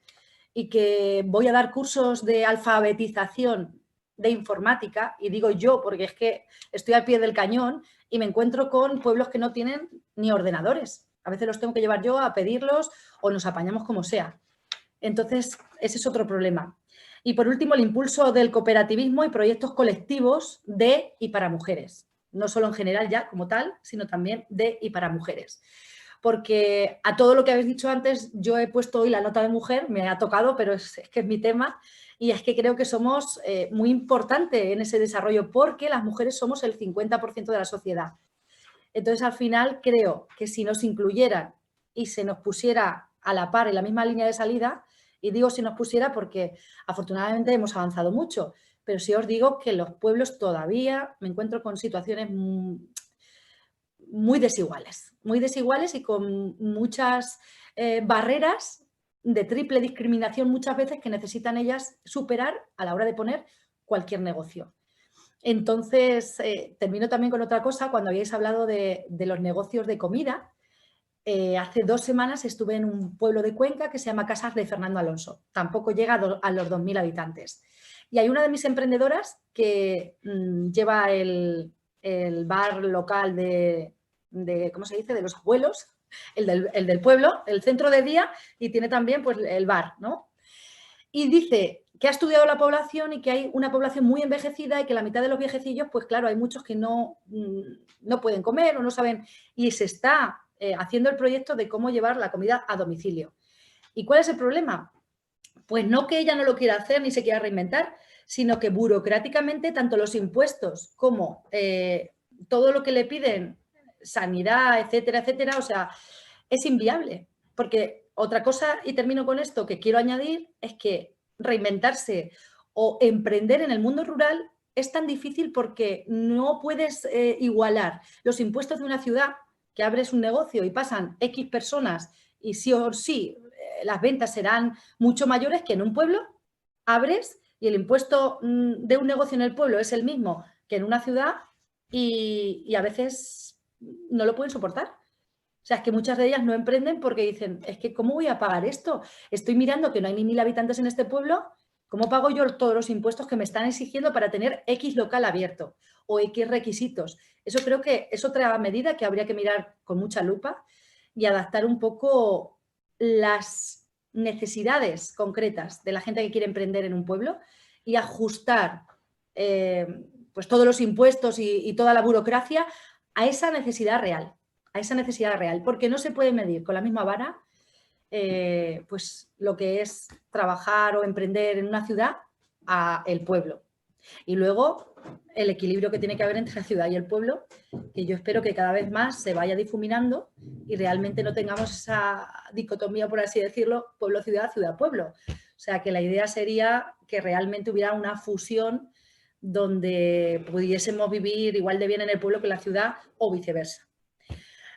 y que voy a dar cursos de alfabetización de informática, y digo yo porque es que estoy al pie del cañón y me encuentro con pueblos que no tienen ni ordenadores. A veces los tengo que llevar yo a pedirlos o nos apañamos como sea. Entonces, ese es otro problema. Y por último, el impulso del cooperativismo y proyectos colectivos de y para mujeres. No solo en general ya como tal, sino también de y para mujeres. Porque a todo lo que habéis dicho antes, yo he puesto hoy la nota de mujer, me ha tocado, pero es que es mi tema, y es que creo que somos muy importantes en ese desarrollo, porque las mujeres somos el 50% de la sociedad. Entonces, al final, creo que si nos incluyeran y se nos pusiera a la par en la misma línea de salida, y digo si nos pusiera porque afortunadamente hemos avanzado mucho, pero sí os digo que los pueblos todavía me encuentro con situaciones muy desiguales y con muchas barreras de triple discriminación muchas veces que necesitan ellas superar a la hora de poner cualquier negocio. Entonces, termino también con otra cosa. Cuando habíais hablado de los negocios de comida, hace 2 semanas estuve en un pueblo de Cuenca que se llama Casas de Fernando Alonso. Tampoco llega a los 2.000 habitantes. Y hay una de mis emprendedoras que lleva el bar local de, ¿cómo se dice?, de los abuelos, el del pueblo, el centro de día, y tiene también pues, el bar, ¿no? Y dice que ha estudiado la población y que hay una población muy envejecida y que la mitad de los viejecillos, pues claro, hay muchos que no pueden comer o no saben, y se está haciendo el proyecto de cómo llevar la comida a domicilio. ¿Y cuál es el problema? Pues no que ella no lo quiera hacer ni se quiera reinventar, sino que burocráticamente tanto los impuestos como todo lo que le piden, sanidad, etcétera, etcétera, o sea, es inviable. Porque otra cosa, y termino con esto, que quiero añadir, es que reinventarse o emprender en el mundo rural es tan difícil porque no puedes igualar los impuestos de una ciudad, que abres un negocio y pasan X personas y sí o sí las ventas serán mucho mayores, que en un pueblo abres y el impuesto de un negocio en el pueblo es el mismo que en una ciudad y a veces no lo pueden soportar. O sea, es que muchas de ellas no emprenden porque dicen, es que ¿cómo voy a pagar esto? Estoy mirando que no hay ni 1.000 habitantes en este pueblo, ¿cómo pago yo todos los impuestos que me están exigiendo para tener X local abierto o X requisitos? Eso creo que es otra medida que habría que mirar con mucha lupa y adaptar un poco las necesidades concretas de la gente que quiere emprender en un pueblo y ajustar pues todos los impuestos y toda la burocracia a esa necesidad real. Porque no se puede medir con la misma vara pues lo que es trabajar o emprender en una ciudad a el pueblo. Y luego el equilibrio que tiene que haber entre la ciudad y el pueblo, que yo espero que cada vez más se vaya difuminando y realmente no tengamos esa dicotomía, por así decirlo, pueblo-ciudad, ciudad-pueblo. O sea, que la idea sería que realmente hubiera una fusión donde pudiésemos vivir igual de bien en el pueblo que en la ciudad o viceversa.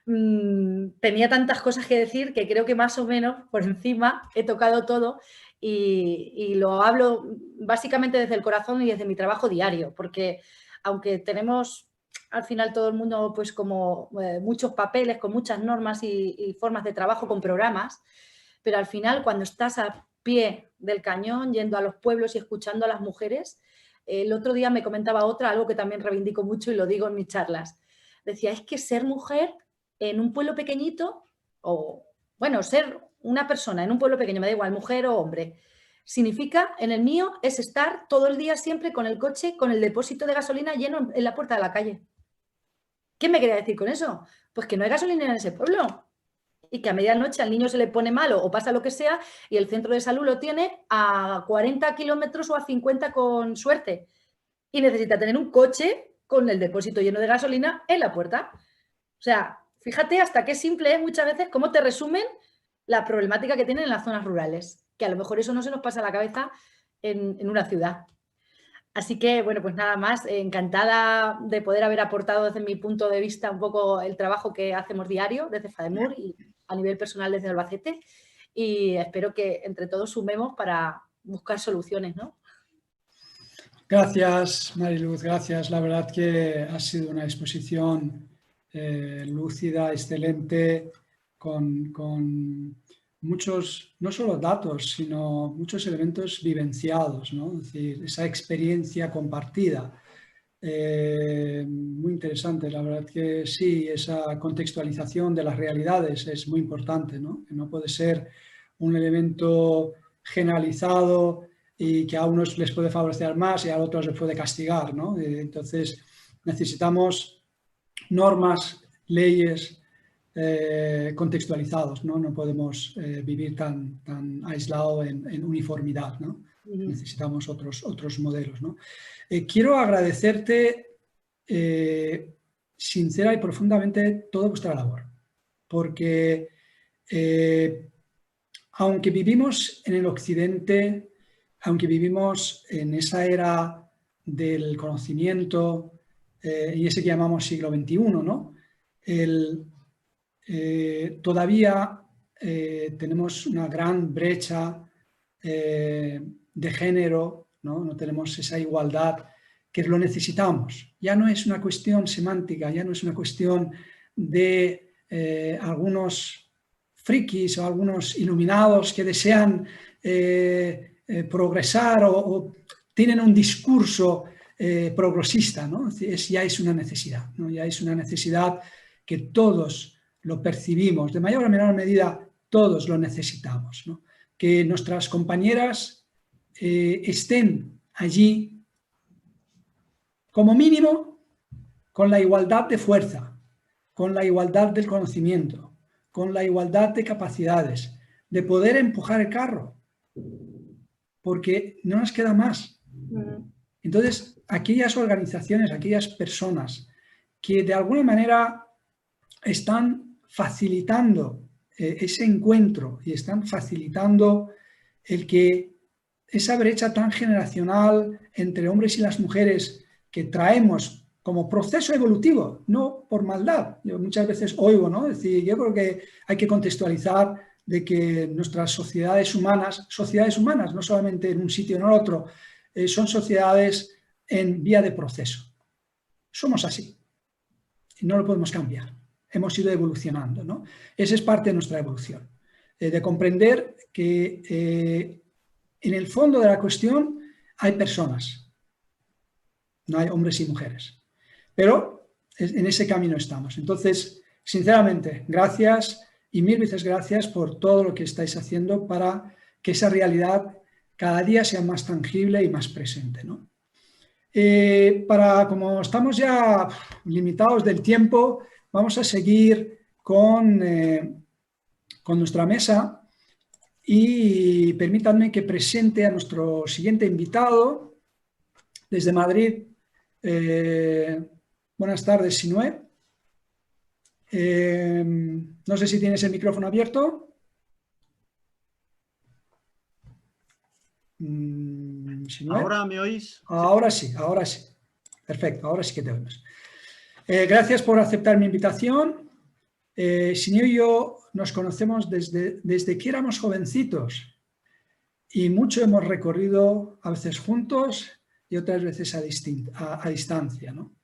Tenía tantas cosas que decir que creo que más o menos por encima he tocado todo y lo hablo básicamente desde el corazón y desde mi trabajo diario, porque aunque tenemos al final todo el mundo pues como muchos papeles, con muchas normas y formas de trabajo, con programas, pero al final cuando estás a pie del cañón, yendo a los pueblos y escuchando a las mujeres, el otro día me comentaba otra, algo que también reivindico mucho y lo digo en mis charlas. Decía, es que ser mujer en un pueblo pequeñito, o bueno, ser una persona en un pueblo pequeño, me da igual, mujer o hombre, significa, en el mío, es estar todo el día siempre con el coche, con el depósito de gasolina lleno en la puerta de la calle. ¿Qué me quería decir con eso? Pues que no hay gasolina en ese pueblo y que a medianoche al niño se le pone malo o pasa lo que sea y el centro de salud lo tiene a 40 kilómetros o a 50 con suerte y necesita tener un coche con el depósito lleno de gasolina en la puerta. O sea, fíjate hasta qué simple es muchas veces cómo te resumen la problemática que tienen en las zonas rurales, que a lo mejor eso no se nos pasa a la cabeza en una ciudad. Así que, bueno, pues nada más, encantada de poder haber aportado desde mi punto de vista un poco el trabajo que hacemos diario desde FADEMUR y a nivel personal desde Albacete y espero que entre todos sumemos para buscar soluciones, ¿no? Gracias, Mariluz, gracias. La verdad que ha sido una exposición lúcida, excelente, con muchos, no solo datos, sino muchos elementos vivenciados, ¿no? Es decir, esa experiencia compartida. Muy interesante, la verdad que sí, esa contextualización de las realidades es muy importante, ¿no? Que no puede ser un elemento generalizado y que a unos les puede favorecer más y a otros les puede castigar, ¿no? Entonces necesitamos normas, leyes contextualizados, ¿no? No podemos vivir tan aislado en uniformidad, ¿no? Necesitamos otros modelos, ¿no? Quiero agradecerte sincera y profundamente toda vuestra labor, porque aunque vivimos en el occidente, aunque vivimos en esa era del conocimiento y ese que llamamos siglo XXI, ¿no? Todavía tenemos una gran brecha de género, ¿no? No tenemos esa igualdad que lo necesitamos. Ya no es una cuestión semántica, ya no es una cuestión de algunos frikis o algunos iluminados que desean progresar o tienen un discurso progresista, ¿no? Ya es una necesidad, ¿no? Ya es una necesidad que todos lo percibimos, de mayor o menor medida todos lo necesitamos, ¿no? Que nuestras compañeras estén allí como mínimo con la igualdad de fuerza, con la igualdad del conocimiento, con la igualdad de capacidades, de poder empujar el carro, porque no nos queda más. Entonces, aquellas organizaciones, aquellas personas que de alguna manera están facilitando ese encuentro y están facilitando el que esa brecha tan generacional entre hombres y las mujeres que traemos como proceso evolutivo, no por maldad. Yo muchas veces oigo, ¿no? Es decir, yo creo que hay que contextualizar de que nuestras sociedades humanas, no solamente en un sitio o en el otro, son sociedades en vía de proceso. Somos así y no lo podemos cambiar. Hemos ido evolucionando, ¿no? Esa es parte de nuestra evolución, de comprender que en el fondo de la cuestión hay personas, no hay hombres y mujeres, pero en ese camino estamos. Entonces, sinceramente, gracias y mil veces gracias por todo lo que estáis haciendo para que esa realidad cada día sea más tangible y más presente, ¿no? Como estamos ya limitados del tiempo, vamos a seguir con nuestra mesa y permítanme que presente a nuestro siguiente invitado desde Madrid. Buenas tardes, Sinué. No sé si tienes el micrófono abierto. Sinué. ¿Ahora me oís? Ahora sí, ahora sí. Perfecto, ahora sí que te oímos. Gracias por aceptar mi invitación. Sinué y yo nos conocemos desde que éramos jovencitos y mucho hemos recorrido, a veces juntos y otras veces a distancia, ¿no?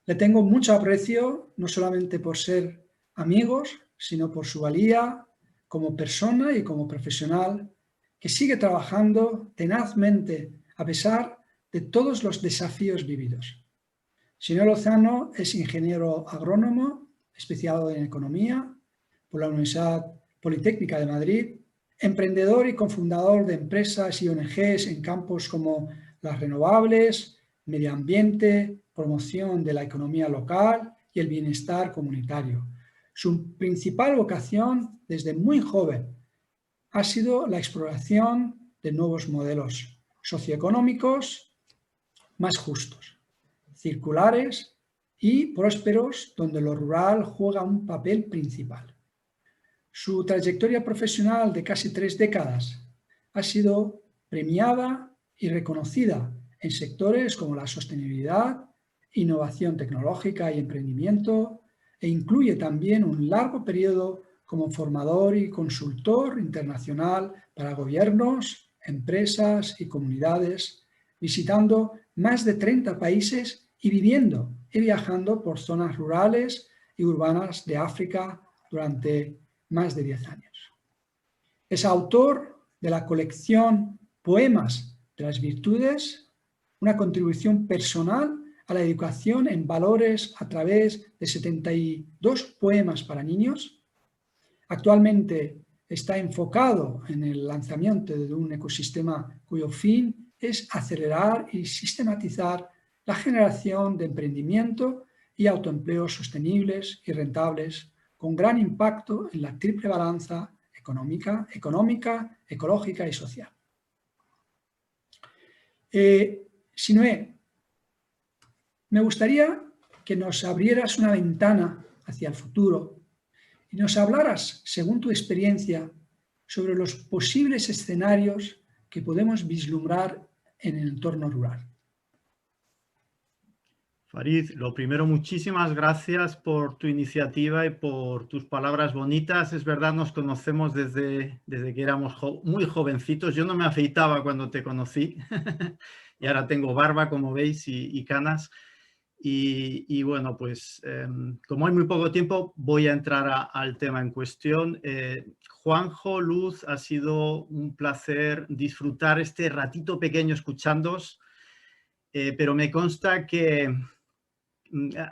Le tengo mucho aprecio, no solamente por ser amigos, sino por su valía, como persona y como profesional que sigue trabajando tenazmente a pesar de todos los desafíos vividos. Sinué Lozano es ingeniero agrónomo, especializado en economía por la Universidad Politécnica de Madrid, emprendedor y cofundador de empresas y ONGs en campos como las renovables, medio ambiente, promoción de la economía local y el bienestar comunitario. Su principal vocación desde muy joven ha sido la exploración de nuevos modelos socioeconómicos más justos, circulares y prósperos, donde lo rural juega un papel principal. Su trayectoria profesional de casi 3 décadas ha sido premiada y reconocida en sectores como la sostenibilidad, innovación tecnológica y emprendimiento, e incluye también un largo periodo como formador y consultor internacional para gobiernos, empresas y comunidades, visitando más de 30 países y viviendo y viajando por zonas rurales y urbanas de África durante más de 10 años. Es autor de la colección Poemas de las Virtudes, una contribución personal a la educación en valores a través de 72 poemas para niños. Actualmente está enfocado en el lanzamiento de un ecosistema cuyo fin es acelerar y sistematizar la generación de emprendimiento y autoempleos sostenibles y rentables con gran impacto en la triple balanza económica, ecológica y social. Sinué, me gustaría que nos abrieras una ventana hacia el futuro y nos hablaras, según tu experiencia, sobre los posibles escenarios que podemos vislumbrar en el entorno rural. Farid, lo primero, muchísimas gracias por tu iniciativa y por tus palabras bonitas. Es verdad, nos conocemos desde que éramos muy jovencitos. Yo no me afeitaba cuando te conocí y ahora tengo barba, como veis, y canas. Y bueno, pues como hay muy poco tiempo, voy a entrar al tema en cuestión. Juanjo, Luz, ha sido un placer disfrutar este ratito pequeño escuchándoos, pero me consta que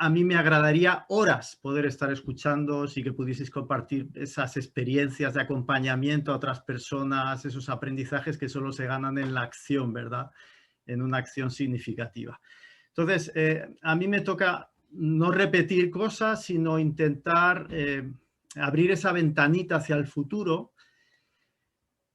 a mí me agradaría horas poder estar escuchándoos y que pudieseis compartir esas experiencias de acompañamiento a otras personas, esos aprendizajes que solo se ganan en la acción, ¿verdad? En una acción significativa. Entonces, a mí me toca no repetir cosas, sino intentar abrir esa ventanita hacia el futuro.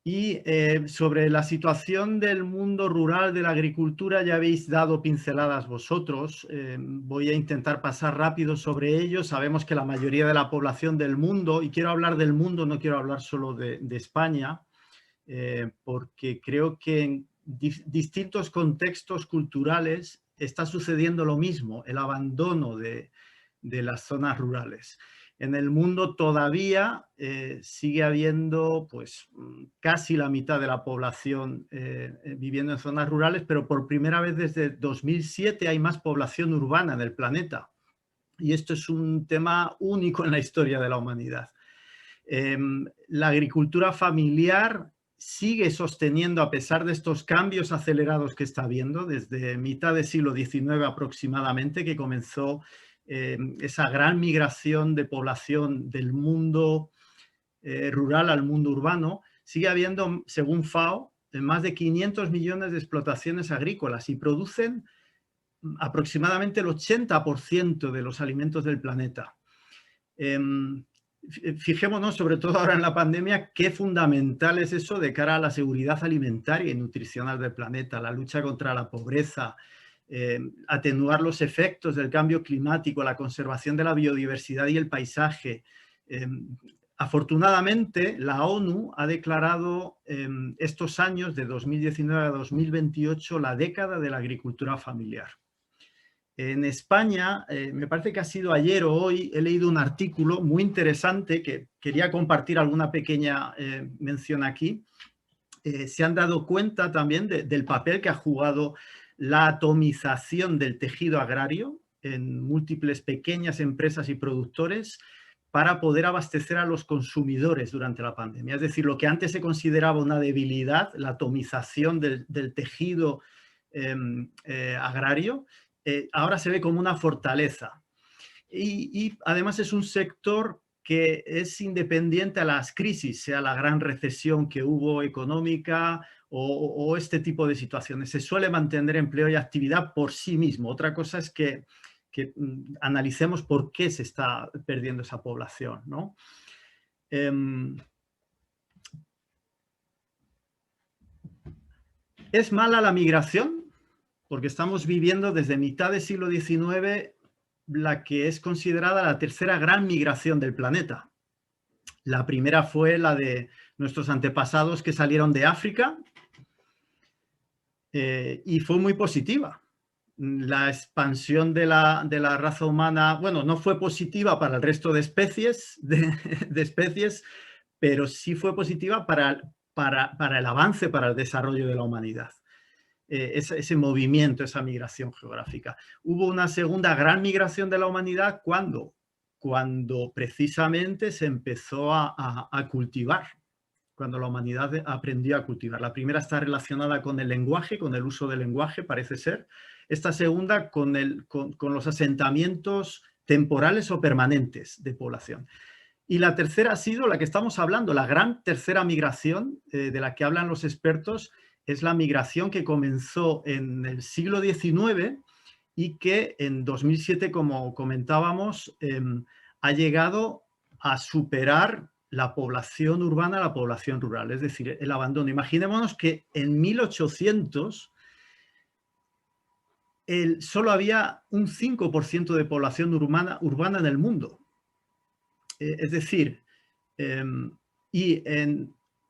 Y sobre la situación del mundo rural, de la agricultura, ya habéis dado pinceladas vosotros. Voy a intentar pasar rápido sobre ello. Sabemos que la mayoría de la población del mundo, y quiero hablar del mundo, no quiero hablar solo de España, porque creo que en distintos contextos culturales está sucediendo lo mismo, el abandono de las zonas rurales. En el mundo todavía sigue habiendo pues, casi la mitad de la población viviendo en zonas rurales, pero por primera vez desde 2007 hay más población urbana en el planeta. Y esto es un tema único en la historia de la humanidad. La agricultura familiar sigue sosteniendo, a pesar de estos cambios acelerados que está habiendo, desde mitad del siglo XIX aproximadamente, que comenzó esa gran migración de población del mundo rural al mundo urbano, sigue habiendo, según FAO, más de 500 millones de explotaciones agrícolas y producen aproximadamente el 80% de los alimentos del planeta. Fijémonos, sobre todo ahora en la pandemia, qué fundamental es eso de cara a la seguridad alimentaria y nutricional del planeta, la lucha contra la pobreza, atenuar los efectos del cambio climático, la conservación de la biodiversidad y el paisaje. Afortunadamente, la ONU ha declarado estos años, de 2019 a 2028, la década de la agricultura familiar. En España, me parece que ha sido ayer o hoy, he leído un artículo muy interesante que quería compartir alguna pequeña mención aquí. Se han dado cuenta también del papel que ha jugado la atomización del tejido agrario en múltiples pequeñas empresas y productores para poder abastecer a los consumidores durante la pandemia. Es decir, lo que antes se consideraba una debilidad, la atomización del tejido agrario, ahora se ve como una fortaleza. Y además es un sector que es independiente a las crisis, sea la gran recesión que hubo económica o este tipo de situaciones. Se suele mantener empleo y actividad por sí mismo. Otra cosa es que analicemos por qué se está perdiendo esa población, ¿no? ¿Es mala la migración? Porque estamos viviendo desde mitad del siglo XIX la que es considerada la tercera gran migración del planeta. La primera fue la de nuestros antepasados que salieron de África y fue muy positiva. La expansión de la raza humana, bueno, no fue positiva para el resto de especies, pero sí fue positiva para el avance, para el desarrollo de la humanidad. Ese movimiento, esa migración geográfica. Hubo una segunda gran migración de la humanidad cuando precisamente se empezó a cultivar, cuando la humanidad aprendió a cultivar. La primera está relacionada con el lenguaje, con el uso del lenguaje, parece ser. Esta segunda con los asentamientos temporales o permanentes de población. Y la tercera ha sido la que estamos hablando, la gran tercera migración de la que hablan los expertos, es la migración que comenzó en el siglo XIX y que en 2007, como comentábamos, ha llegado a superar la población urbana a la población rural, es decir, el abandono. Imaginémonos que en 1800 solo había un 5% de población urbana en el mundo. Es decir,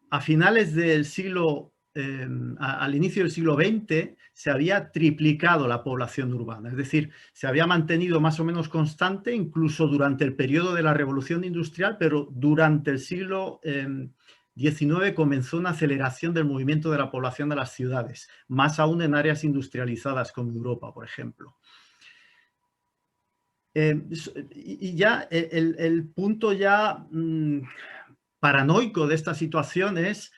a finales del siglo al inicio del siglo XX se había triplicado la población urbana, es decir, se había mantenido más o menos constante incluso durante el periodo de la Revolución Industrial, pero durante el siglo XIX comenzó una aceleración del movimiento de la población de las ciudades, más aún en áreas industrializadas como Europa, por ejemplo. Y ya el punto ya paranoico de esta situación es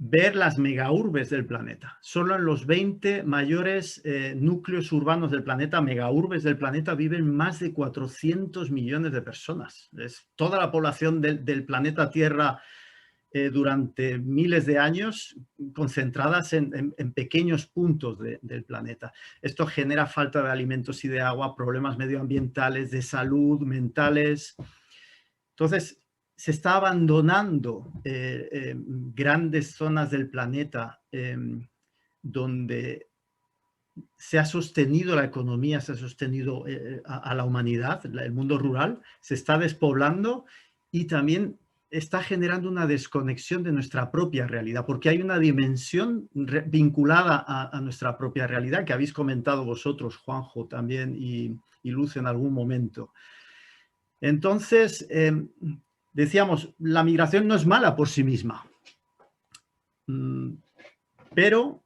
ver las megaurbes del planeta. Solo en los 20 mayores núcleos urbanos del planeta, megaurbes del planeta, viven más de 400 millones de personas. Es toda la población del planeta Tierra durante miles de años concentradas en pequeños puntos del planeta. Esto genera falta de alimentos y de agua, problemas medioambientales, de salud, mentales. Entonces, se está abandonando grandes zonas del planeta donde se ha sostenido la economía, se ha sostenido a la humanidad, el mundo rural, se está despoblando y también está generando una desconexión de nuestra propia realidad, porque hay una dimensión vinculada a nuestra propia realidad que habéis comentado vosotros, Juanjo, también y Luz en algún momento. Entonces, decíamos, la migración no es mala por sí misma, pero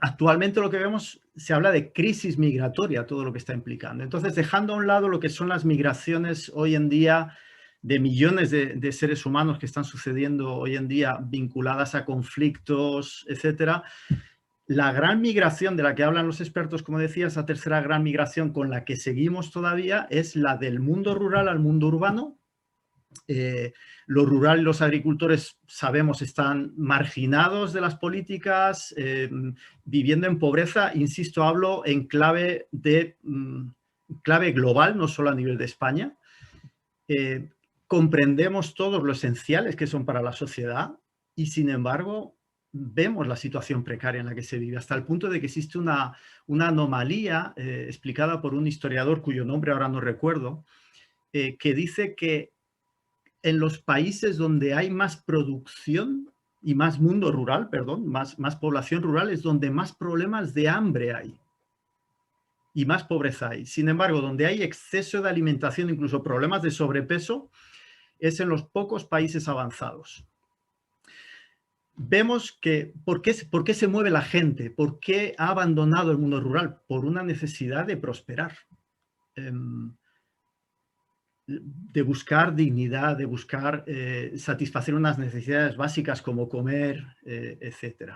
actualmente lo que vemos, se habla de crisis migratoria, todo lo que está implicando. Entonces, dejando a un lado lo que son las migraciones hoy en día de millones de seres humanos que están sucediendo hoy en día vinculadas a conflictos, etcétera, la gran migración de la que hablan los expertos, como decía, esa tercera gran migración con la que seguimos todavía es la del mundo rural al mundo urbano. Lo rural y los agricultores, sabemos, están marginados de las políticas, viviendo en pobreza. Insisto, hablo en clave global, no solo a nivel de España. Comprendemos todos lo esenciales que son para la sociedad y, sin embargo, vemos la situación precaria en la que se vive, hasta el punto de que existe una anomalía explicada por un historiador cuyo nombre ahora no recuerdo, que dice que en los países donde hay más producción y más mundo rural, perdón, más población rural, es donde más problemas de hambre hay y más pobreza hay. Sin embargo, donde hay exceso de alimentación, incluso problemas de sobrepeso, es en los pocos países avanzados. Vemos que ¿por qué se mueve la gente? ¿Por qué ha abandonado el mundo rural? Por una necesidad de prosperar. de buscar dignidad, de buscar satisfacer unas necesidades básicas como comer, etc.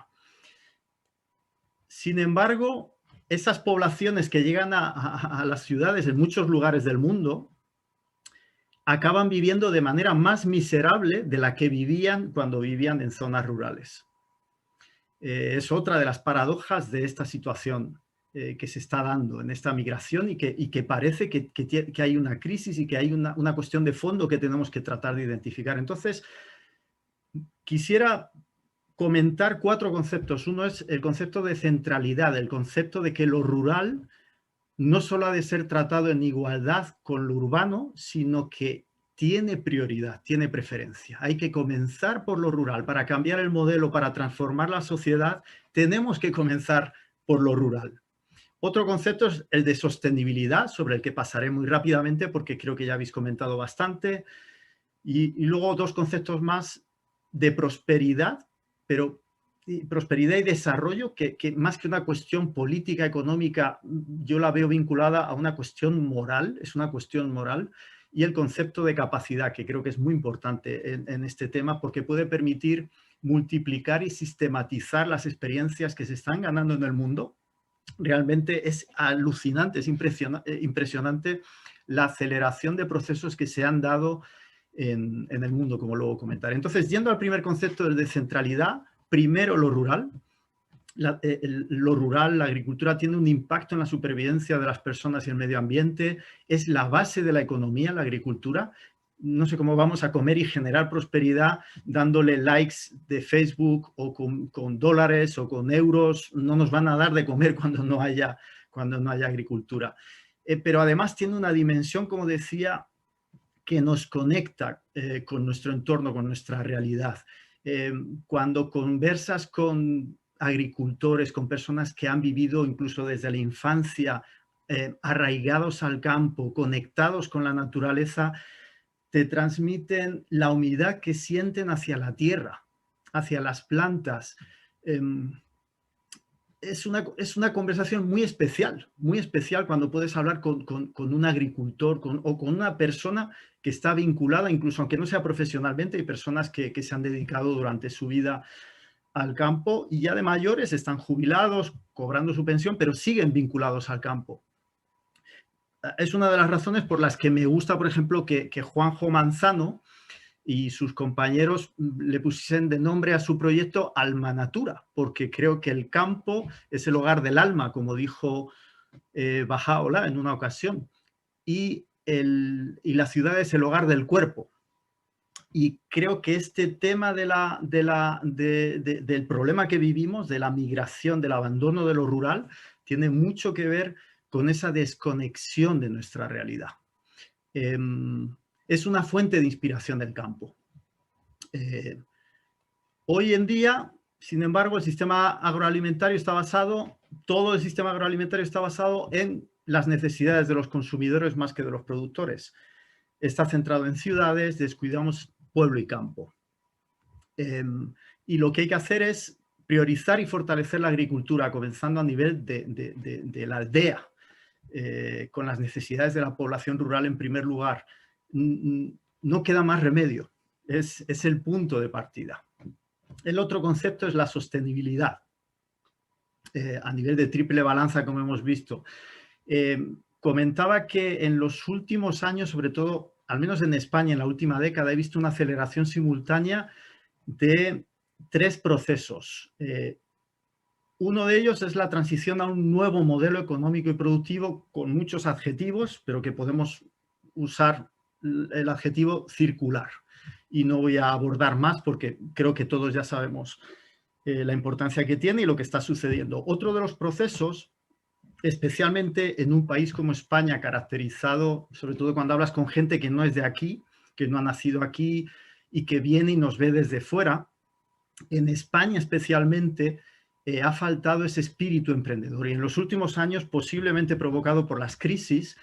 Sin embargo, esas poblaciones que llegan a las ciudades en muchos lugares del mundo acaban viviendo de manera más miserable de la que vivían cuando vivían en zonas rurales. Es otra de las paradojas de esta situación que se está dando en esta migración y que parece que hay una crisis y que hay una cuestión de fondo que tenemos que tratar de identificar. Entonces, quisiera comentar 4 conceptos. Uno es el concepto de centralidad, el concepto de que lo rural no solo ha de ser tratado en igualdad con lo urbano, sino que tiene prioridad, tiene preferencia. Hay que comenzar por lo rural. Para cambiar el modelo, para transformar la sociedad, tenemos que comenzar por lo rural. Otro concepto es el de sostenibilidad, sobre el que pasaré muy rápidamente porque creo que ya habéis comentado bastante. Y luego 2 conceptos más de prosperidad, pero prosperidad y desarrollo, que más que una cuestión política, económica, yo la veo vinculada a una cuestión moral, es una cuestión moral, y el concepto de capacidad, que creo que es muy importante en este tema, porque puede permitir multiplicar y sistematizar las experiencias que se están ganando en el mundo. Realmente es alucinante, es impresionante la aceleración de procesos que se han dado en el mundo, como luego comentaré. Entonces, yendo al primer concepto de centralidad, primero lo rural. Lo rural, la agricultura tiene un impacto en la supervivencia de las personas y el medio ambiente, es la base de la economía, la agricultura. No sé cómo vamos a comer y generar prosperidad dándole likes de Facebook o con dólares o con euros. No nos van a dar de comer cuando no haya agricultura. Pero además tiene una dimensión, como decía, que nos conecta con nuestro entorno, con nuestra realidad. Cuando conversas con agricultores, con personas que han vivido incluso desde la infancia, arraigados al campo, conectados con la naturaleza, te transmiten la humildad que sienten hacia la tierra, hacia las plantas. Es una conversación muy especial cuando puedes hablar con un agricultor o con una persona que está vinculada, incluso aunque no sea profesionalmente. Hay personas que se han dedicado durante su vida al campo y ya de mayores están jubilados, cobrando su pensión, pero siguen vinculados al campo. Es una de las razones por las que me gusta, por ejemplo, que Juanjo Manzano y sus compañeros le pusiesen de nombre a su proyecto Alma Natura, porque creo que el campo es el hogar del alma, como dijo Bahá'u'lláh en una ocasión, y la ciudad es el hogar del cuerpo. Y creo que este tema del problema que vivimos, de la migración, del abandono de lo rural, tiene mucho que ver con esa desconexión de nuestra realidad. Es una fuente de inspiración del campo. Hoy en día, sin embargo, el sistema agroalimentario todo el sistema agroalimentario está basado en las necesidades de los consumidores más que de los productores. Está centrado en ciudades, descuidamos pueblo y campo. Y lo que hay que hacer es priorizar y fortalecer la agricultura, comenzando a nivel de la aldea, con las necesidades de la población rural en primer lugar. No queda más remedio, es el punto de partida. El otro concepto es la sostenibilidad, a nivel de triple balanza, como hemos visto. Comentaba que en los últimos años, sobre todo, al menos en España, en la última década, he visto una aceleración simultánea de 3 procesos. Uno de ellos es la transición a un nuevo modelo económico y productivo con muchos adjetivos, pero que podemos usar el adjetivo circular. Y no voy a abordar más porque creo que todos ya sabemos la importancia que tiene y lo que está sucediendo. Otro de los procesos, especialmente en un país como España, caracterizado, sobre todo cuando hablas con gente que no es de aquí, que no ha nacido aquí y que viene y nos ve desde fuera, en España especialmente ha faltado ese espíritu emprendedor. Y en los últimos años, posiblemente provocado por las crisis,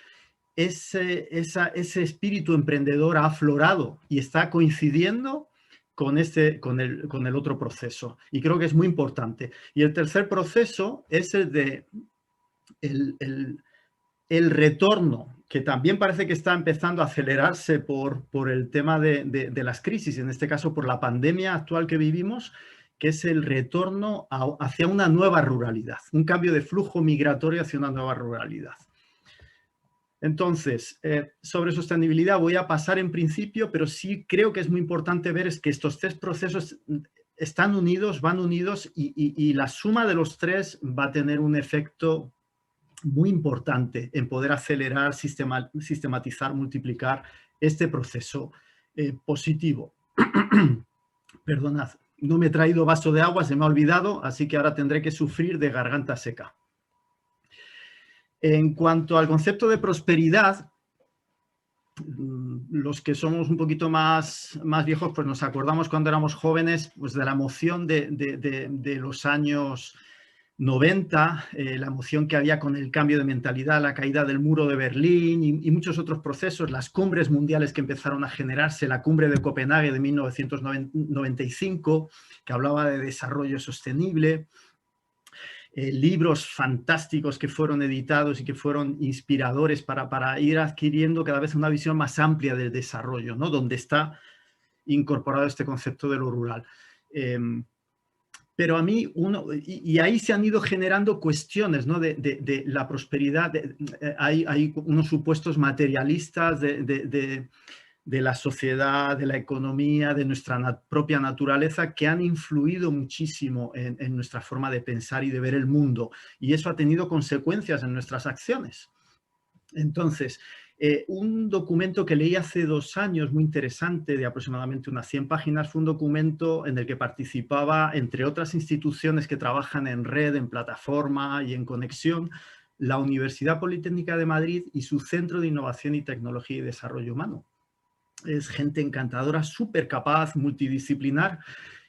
ese espíritu emprendedor ha aflorado y está coincidiendo con el otro proceso. Y creo que es muy importante. Y el tercer proceso es el retorno que también parece que está empezando a acelerarse por el tema de las crisis, en este caso por la pandemia actual que vivimos, que es el retorno hacia una nueva ruralidad, un cambio de flujo migratorio hacia una nueva ruralidad. Entonces, sobre sostenibilidad voy a pasar en principio, pero sí creo que es muy importante ver es que estos tres procesos están unidos, van unidos y la suma de los tres va a tener un efecto muy importante en poder acelerar, sistematizar, multiplicar este proceso positivo. Perdonad, no me he traído vaso de agua, se me ha olvidado, así que ahora tendré que sufrir de garganta seca. En cuanto al concepto de prosperidad, los que somos un poquito más viejos, pues nos acordamos cuando éramos jóvenes pues de la emoción de los años 90, la emoción que había con el cambio de mentalidad, la caída del muro de Berlín y muchos otros procesos, las cumbres mundiales que empezaron a generarse, la cumbre de Copenhague de 1995, que hablaba de desarrollo sostenible, libros fantásticos que fueron editados y que fueron inspiradores para ir adquiriendo cada vez una visión más amplia del desarrollo, ¿no? Donde está incorporado este concepto de lo rural. Pero a mí, y ahí se han ido generando cuestiones, ¿no? de la prosperidad. Hay unos supuestos materialistas de la sociedad, de la economía, de nuestra propia naturaleza, que han influido muchísimo en nuestra forma de pensar y de ver el mundo. Y eso ha tenido consecuencias en nuestras acciones. Entonces, un documento que leí hace 2 años, muy interesante, de aproximadamente unas 100 páginas, fue un documento en el que participaba, entre otras instituciones que trabajan en red, en plataforma y en conexión, la Universidad Politécnica de Madrid y su Centro de Innovación y Tecnología y Desarrollo Humano. Es gente encantadora, súper capaz, multidisciplinar,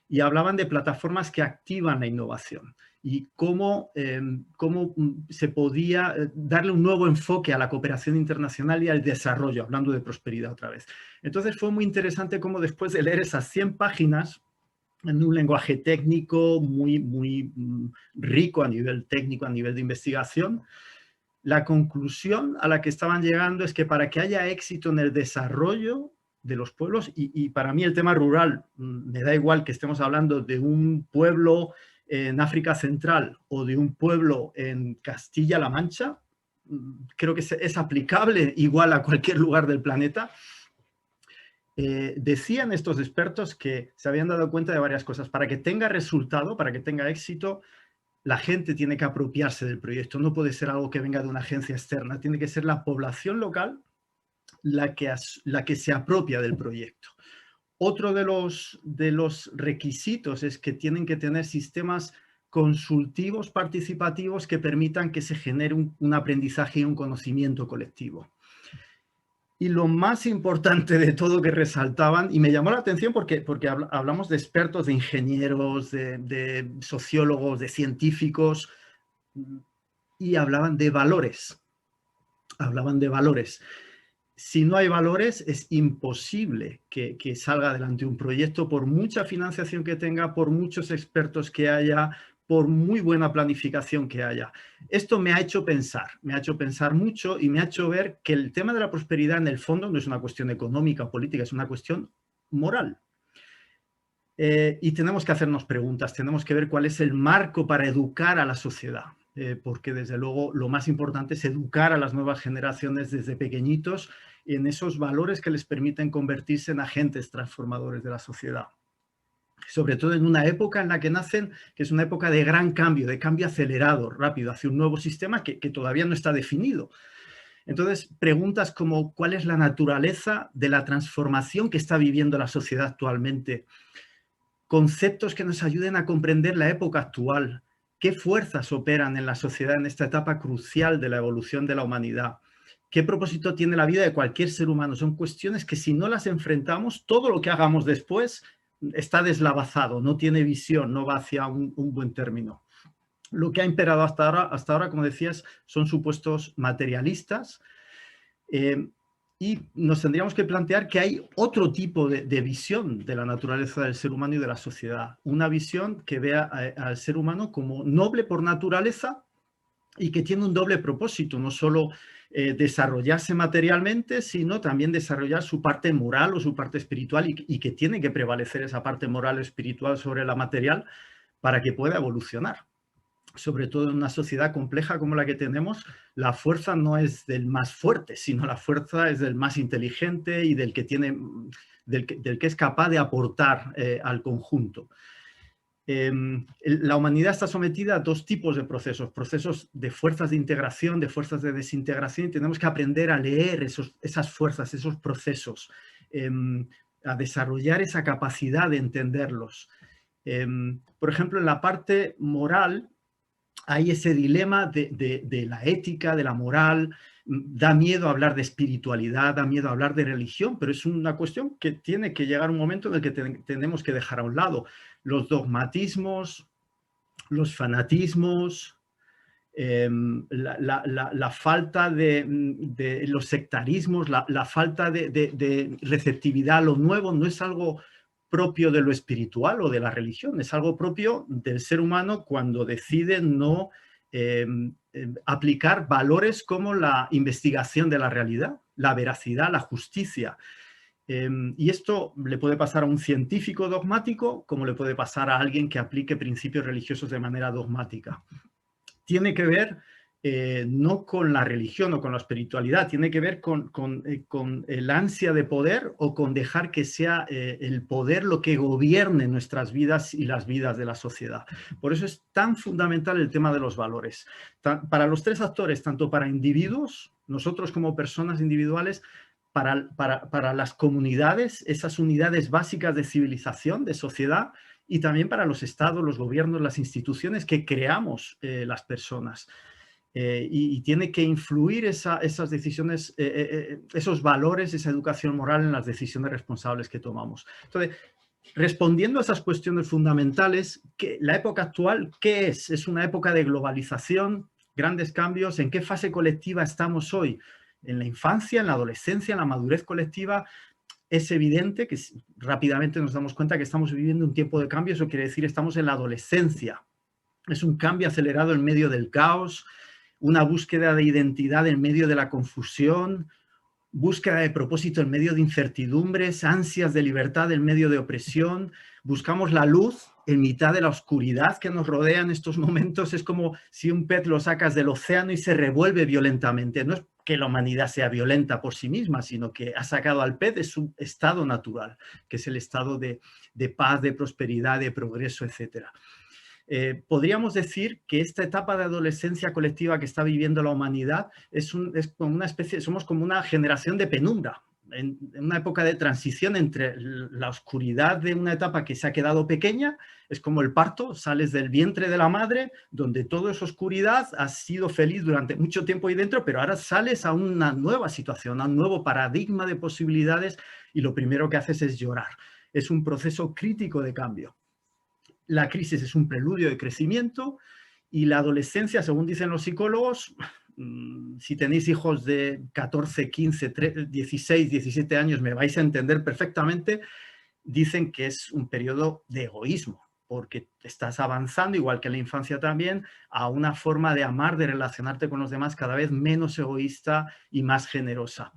y hablaban de plataformas que activan la innovación y cómo se podía darle un nuevo enfoque a la cooperación internacional y al desarrollo, hablando de prosperidad otra vez. Entonces fue muy interesante cómo después de leer esas 100 páginas, en un lenguaje técnico muy rico a nivel técnico, a nivel de investigación, la conclusión a la que estaban llegando es que para que haya éxito en el desarrollo de los pueblos, y para mí el tema rural, me da igual que estemos hablando de un pueblo en África Central o de un pueblo en Castilla-La Mancha, creo que es aplicable igual a cualquier lugar del planeta. Decían estos expertos que se habían dado cuenta de varias cosas. Para que tenga resultado, para que tenga éxito, la gente tiene que apropiarse del proyecto. No puede ser algo que venga de una agencia externa. Tiene que ser la población local la que se apropia del proyecto. Otro de los requisitos es que tienen que tener sistemas consultivos participativos que permitan que se genere un aprendizaje y un conocimiento colectivo. Y lo más importante de todo que resaltaban, y me llamó la atención porque hablamos de expertos, de ingenieros, de sociólogos, de científicos, y hablaban de valores. Hablaban de valores. Si no hay valores, es imposible que salga adelante un proyecto por mucha financiación que tenga, por muchos expertos que haya, por muy buena planificación que haya. Esto me ha hecho pensar mucho y me ha hecho ver que el tema de la prosperidad en el fondo no es una cuestión económica o política, es una cuestión moral. Y tenemos que hacernos preguntas, tenemos que ver cuál es el marco para educar a la sociedad. Porque desde luego lo más importante es educar a las nuevas generaciones desde pequeñitos en esos valores que les permiten convertirse en agentes transformadores de la sociedad. Sobre todo en una época en la que nacen, que es una época de gran cambio, de cambio acelerado, rápido, hacia un nuevo sistema que todavía no está definido. Entonces, preguntas como ¿cuál es la naturaleza de la transformación que está viviendo la sociedad actualmente? Conceptos que nos ayuden a comprender la época actual. ¿Qué fuerzas operan en la sociedad en esta etapa crucial de la evolución de la humanidad? ¿Qué propósito tiene la vida de cualquier ser humano? Son cuestiones que si no las enfrentamos, todo lo que hagamos después está deslavazado, no tiene visión, no va hacia un buen término. Lo que ha imperado hasta ahora, como decías, son supuestos materialistas, y nos tendríamos que plantear que hay otro tipo de visión de la naturaleza del ser humano y de la sociedad. Una visión que vea al ser humano como noble por naturaleza, y que tiene un doble propósito, no solo desarrollarse materialmente, sino también desarrollar su parte moral o su parte espiritual y que tiene que prevalecer esa parte moral o espiritual sobre la material para que pueda evolucionar. Sobre todo en una sociedad compleja como la que tenemos, la fuerza no es del más fuerte, sino la fuerza es del más inteligente y del que es capaz de aportar al conjunto. La humanidad está sometida a dos tipos de procesos de fuerzas de integración, de fuerzas de desintegración, y tenemos que aprender a leer esas fuerzas, esos procesos, a desarrollar esa capacidad de entenderlos. Por ejemplo, en la parte moral, hay ese dilema de la ética, de la moral. Da miedo hablar de espiritualidad, da miedo hablar de religión, pero es una cuestión que tiene que llegar un momento en el que tenemos que dejar a un lado los dogmatismos, los fanatismos, la falta de los sectarismos, la falta de receptividad a lo nuevo no es algo propio de lo espiritual o de la religión, es algo propio del ser humano cuando decide no aplicar valores como la investigación de la realidad, la veracidad, la justicia. Y esto le puede pasar a un científico dogmático como le puede pasar a alguien que aplique principios religiosos de manera dogmática. Tiene que ver no con la religión o con la espiritualidad, tiene que ver con el ansia de poder o con dejar que sea el poder lo que gobierne nuestras vidas y las vidas de la sociedad. Por eso es tan fundamental el tema de los valores. Para los tres actores, tanto para individuos, nosotros como personas individuales, para las comunidades, esas unidades básicas de civilización, de sociedad, y también para los estados, los gobiernos, las instituciones que creamos las personas. Y tiene que influir esas decisiones, esos valores, esa educación moral en las decisiones responsables que tomamos. Entonces, respondiendo a esas cuestiones fundamentales, la época actual, ¿qué es? Es una época de globalización, grandes cambios. ¿En qué fase colectiva estamos hoy? En la infancia, en la adolescencia, en la madurez colectiva. Es evidente que rápidamente nos damos cuenta que estamos viviendo un tiempo de cambio. Eso quiere decir estamos en la adolescencia. Es un cambio acelerado en medio del caos, una búsqueda de identidad en medio de la confusión, búsqueda de propósito en medio de incertidumbres, ansias de libertad en medio de opresión. Buscamos la luz en mitad de la oscuridad que nos rodea en estos momentos. Es como si un pez lo sacas del océano y se revuelve violentamente. No es que la humanidad sea violenta por sí misma, sino que ha sacado al pez de su estado natural, que es el estado de paz, de prosperidad, de progreso, etc. Podríamos decir que esta etapa de adolescencia colectiva que está viviendo la humanidad es como una especie, somos como una generación de penumbra, en una época de transición entre la oscuridad de una etapa que se ha quedado pequeña. Es como el parto, sales del vientre de la madre, donde todo es oscuridad, has sido feliz durante mucho tiempo ahí dentro, pero ahora sales a una nueva situación, a un nuevo paradigma de posibilidades y lo primero que haces es llorar. Es un proceso crítico de cambio. La crisis es un preludio de crecimiento y la adolescencia, según dicen los psicólogos, si tenéis hijos de 14, 15, 16, 17 años, me vais a entender perfectamente, dicen que es un periodo de egoísmo, porque estás avanzando, igual que en la infancia también, a una forma de amar, de relacionarte con los demás cada vez menos egoísta y más generosa.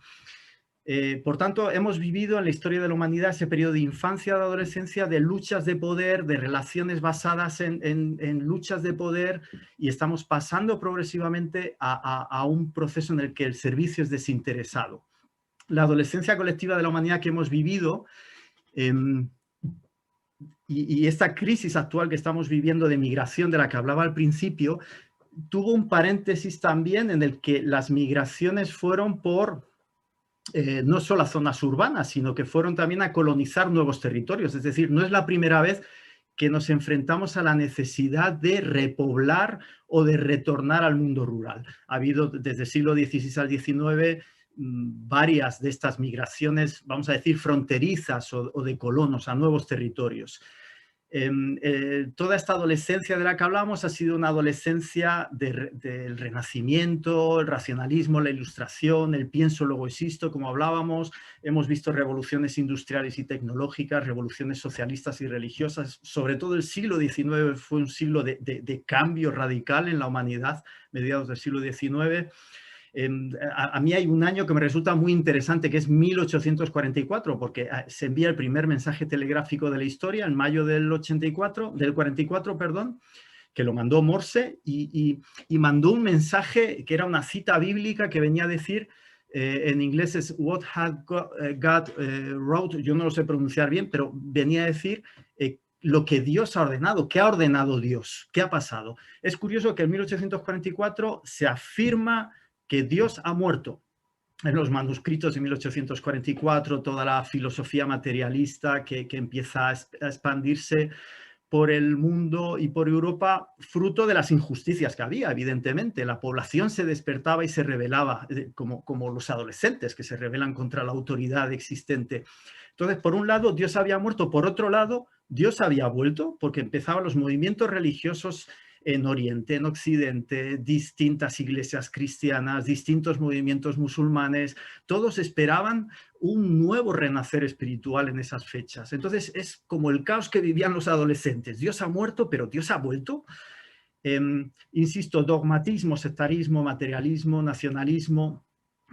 Por tanto, hemos vivido en la historia de la humanidad ese periodo de infancia, de adolescencia, de luchas de poder, de relaciones basadas en luchas de poder, y estamos pasando progresivamente a un proceso en el que el servicio es desinteresado. La adolescencia colectiva de la humanidad que hemos vivido y esta crisis actual que estamos viviendo de migración de la que hablaba al principio, tuvo un paréntesis también en el que las migraciones fueron por no solo a zonas urbanas, sino que fueron también a colonizar nuevos territorios. Es decir, no es la primera vez que nos enfrentamos a la necesidad de repoblar o de retornar al mundo rural. Ha habido desde el siglo XVI al XIX varias de estas migraciones, vamos a decir, fronterizas o de colonos a nuevos territorios. Toda esta adolescencia de la que hablamos ha sido una adolescencia del Renacimiento, el racionalismo, la Ilustración, el pienso luego existo, como hablábamos. Hemos visto revoluciones industriales y tecnológicas, revoluciones socialistas y religiosas. Sobre todo el siglo XIX fue un siglo de cambio radical en la humanidad, mediados del siglo XIX. A mí hay un año que me resulta muy interesante, que es 1844, porque se envía el primer mensaje telegráfico de la historia en mayo del 44, perdón, que lo mandó Morse y mandó un mensaje que era una cita bíblica que venía a decir, en inglés es what had God wrote, yo no lo sé pronunciar bien, pero venía a decir lo que Dios ha ordenado. ¿Qué ha ordenado Dios? ¿Qué ha pasado? Es curioso que en 1844 se afirma que Dios ha muerto. En los manuscritos de 1844, toda la filosofía materialista que empieza a expandirse por el mundo y por Europa, fruto de las injusticias que había, evidentemente. La población se despertaba y se rebelaba, como los adolescentes que se rebelan contra la autoridad existente. Entonces, por un lado, Dios había muerto, por otro lado, Dios había vuelto, porque empezaban los movimientos religiosos en Oriente, en Occidente, distintas iglesias cristianas, distintos movimientos musulmanes, todos esperaban un nuevo renacer espiritual en esas fechas. Entonces es como el caos que vivían los adolescentes. Dios ha muerto, pero Dios ha vuelto. Insisto, dogmatismo, sectarismo, materialismo, nacionalismo,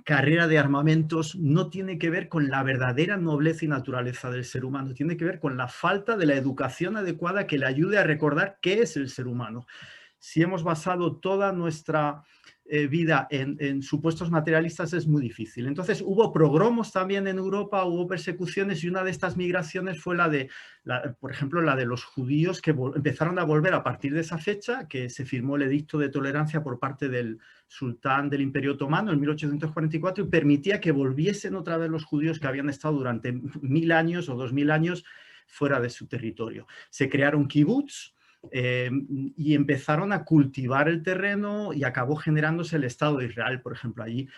carrera de armamentos, no tiene que ver con la verdadera nobleza y naturaleza del ser humano, tiene que ver con la falta de la educación adecuada que le ayude a recordar qué es el ser humano. Si hemos basado toda nuestra vida en supuestos materialistas es muy difícil. Entonces hubo progromos también en Europa, hubo persecuciones y una de estas migraciones fue por ejemplo, la de los judíos que empezaron a volver a partir de esa fecha, que se firmó el edicto de tolerancia por parte del sultán del Imperio Otomano en 1844 y permitía que volviesen otra vez los judíos que habían estado durante 1000 años o 2000 años fuera de su territorio. Se crearon kibbutz, y empezaron a cultivar el terreno y acabó generándose el Estado de Israel, por ejemplo. Allí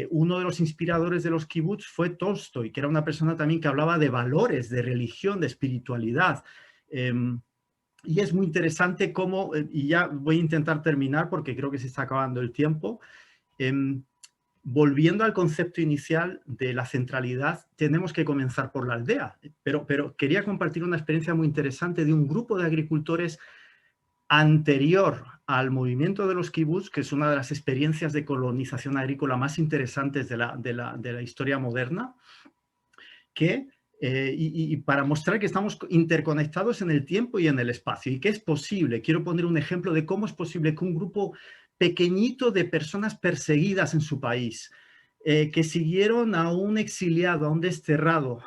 uno de los inspiradores de los kibbutz fue Tolstoy, que era una persona también que hablaba de valores, de religión, de espiritualidad. Y es muy interesante cómo, y ya voy a intentar terminar porque creo que se está acabando el tiempo, volviendo al concepto inicial de la centralidad, tenemos que comenzar por la aldea. Pero quería compartir una experiencia muy interesante de un grupo de agricultores anterior al movimiento de los kibbutz, que es una de las experiencias de colonización agrícola más interesantes de la historia moderna, y para mostrar que estamos interconectados en el tiempo y en el espacio, y que es posible. Quiero poner un ejemplo de cómo es posible que un grupo pequeñito de personas perseguidas en su país, que siguieron a un exiliado, a un desterrado,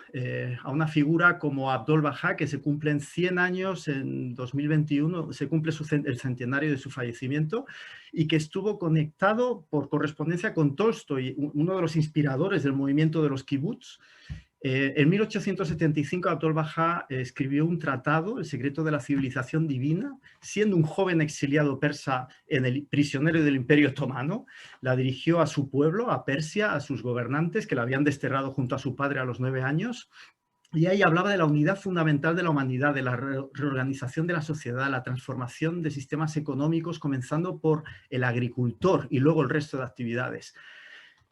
a una figura como Abdol Bahá, que se cumplen 100 años en 2021, se cumple el centenario de su fallecimiento, y que estuvo conectado por correspondencia con Tolstoy, uno de los inspiradores del movimiento de los kibbutz. En 1875 Abdol Bahá escribió un tratado, El secreto de la civilización divina, siendo un joven exiliado persa prisionero del Imperio Otomano. La dirigió a su pueblo, a Persia, a sus gobernantes que la habían desterrado junto a su padre a los 9 años. Y ahí hablaba de la unidad fundamental de la humanidad, de la reorganización de la sociedad, la transformación de sistemas económicos, comenzando por el agricultor y luego el resto de actividades.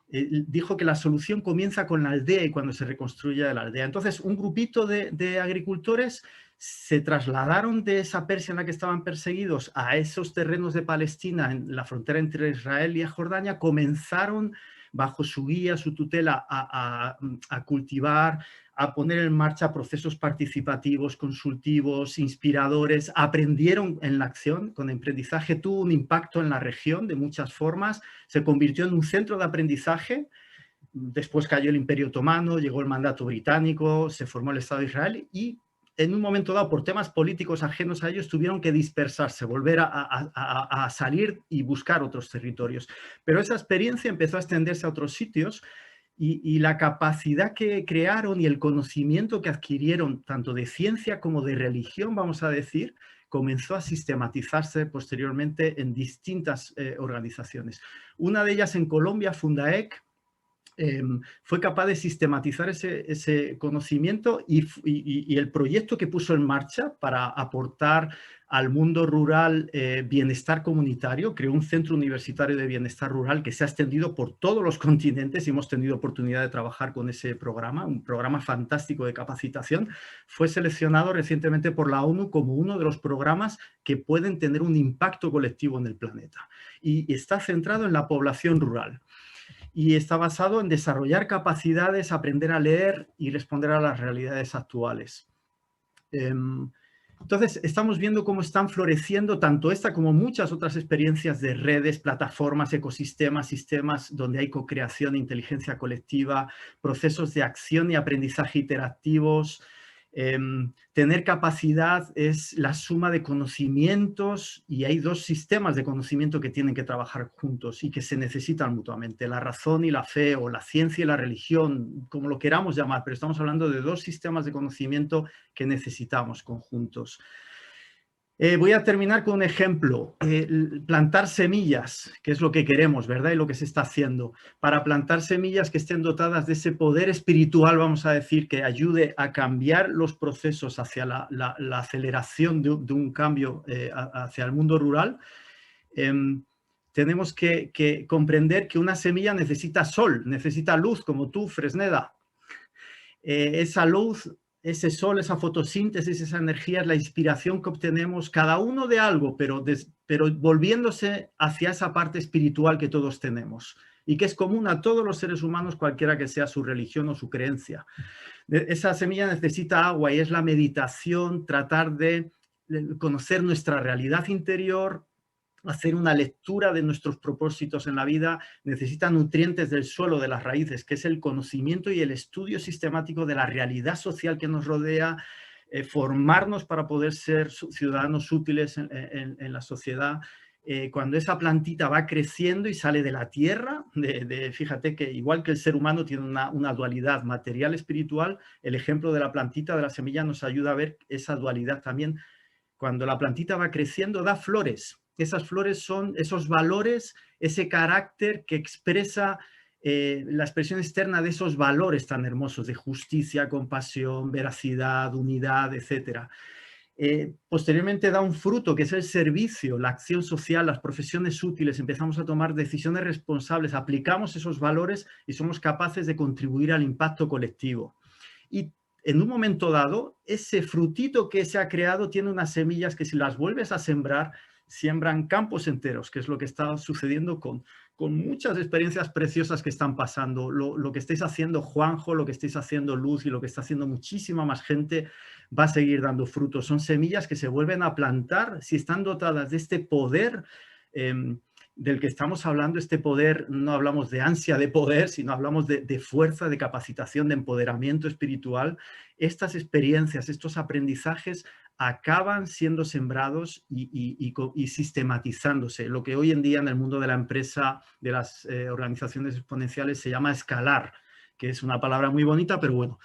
Dijo que la solución comienza con la aldea y cuando se reconstruye la aldea. Entonces, un grupito de agricultores se trasladaron de esa Persia en la que estaban perseguidos a esos terrenos de Palestina, en la frontera entre Israel y Jordania, comenzaron bajo su guía, su tutela, a cultivar, a poner en marcha procesos participativos, consultivos, inspiradores, aprendieron en la acción, con aprendizaje, tuvo un impacto en la región de muchas formas, se convirtió en un centro de aprendizaje. Después cayó el Imperio Otomano, llegó el mandato británico, se formó el Estado de Israel y en un momento dado, por temas políticos ajenos a ellos, tuvieron que dispersarse, volver a salir y buscar otros territorios. Pero esa experiencia empezó a extenderse a otros sitios y la capacidad que crearon y el conocimiento que adquirieron, tanto de ciencia como de religión, vamos a decir, comenzó a sistematizarse posteriormente en distintas organizaciones. Una de ellas en Colombia, Fundaec, fue capaz de sistematizar ese conocimiento y el proyecto que puso en marcha para aportar al mundo rural bienestar comunitario, creó un centro universitario de bienestar rural que se ha extendido por todos los continentes y hemos tenido oportunidad de trabajar con ese programa, un programa fantástico de capacitación. Fue seleccionado recientemente por la ONU como uno de los programas que pueden tener un impacto colectivo en el planeta y está centrado en la población rural. Y está basado en desarrollar capacidades, aprender a leer y responder a las realidades actuales. Entonces, estamos viendo cómo están floreciendo tanto esta como muchas otras experiencias de redes, plataformas, ecosistemas, sistemas donde hay co-creación, inteligencia colectiva, procesos de acción y aprendizaje iterativos. Tener capacidad es la suma de conocimientos y hay dos sistemas de conocimiento que tienen que trabajar juntos y que se necesitan mutuamente, la razón y la fe o la ciencia y la religión, como lo queramos llamar, pero estamos hablando de dos sistemas de conocimiento que necesitamos conjuntos. Voy a terminar con un ejemplo, plantar semillas, que es lo que queremos, ¿verdad? Y lo que se está haciendo. Para plantar semillas que estén dotadas de ese poder espiritual, vamos a decir, que ayude a cambiar los procesos hacia la aceleración de un cambio hacia el mundo rural, tenemos que comprender que una semilla necesita sol, necesita luz, como tú, Fresneda. Esa luz, ese sol, esa fotosíntesis, esa energía es la inspiración que obtenemos cada uno de algo, pero volviéndose hacia esa parte espiritual que todos tenemos y que es común a todos los seres humanos, cualquiera que sea su religión o su creencia. Esa semilla necesita agua y es la meditación, tratar de conocer nuestra realidad interior, hacer una lectura de nuestros propósitos en la vida, necesita nutrientes del suelo, de las raíces, que es el conocimiento y el estudio sistemático de la realidad social que nos rodea, formarnos para poder ser ciudadanos útiles en la sociedad. Cuando esa plantita va creciendo y sale de la tierra, fíjate que igual que el ser humano tiene una dualidad material-espiritual, el ejemplo de la plantita, de la semilla, nos ayuda a ver esa dualidad también. Cuando la plantita va creciendo, da flores. Esas flores son esos valores, ese carácter que expresa la expresión externa de esos valores tan hermosos de justicia, compasión, veracidad, unidad, etc. Posteriormente da un fruto que es el servicio, la acción social, las profesiones útiles. Empezamos a tomar decisiones responsables, aplicamos esos valores y somos capaces de contribuir al impacto colectivo. Y en un momento dado, ese frutito que se ha creado tiene unas semillas que si las vuelves a sembrar, siembran campos enteros, que es lo que está sucediendo con muchas experiencias preciosas que están pasando. Lo que estáis haciendo, Juanjo, lo que estáis haciendo, Luz, y lo que está haciendo muchísima más gente va a seguir dando frutos. Son semillas que se vuelven a plantar si están dotadas de este poder del que estamos hablando. Este poder, no hablamos de ansia de poder, sino hablamos de fuerza, de capacitación, de empoderamiento espiritual. Estas experiencias, estos aprendizajes acaban siendo sembrados y sistematizándose. Lo que hoy en día en el mundo de la empresa, de las organizaciones exponenciales, se llama escalar, que es una palabra muy bonita, pero bueno,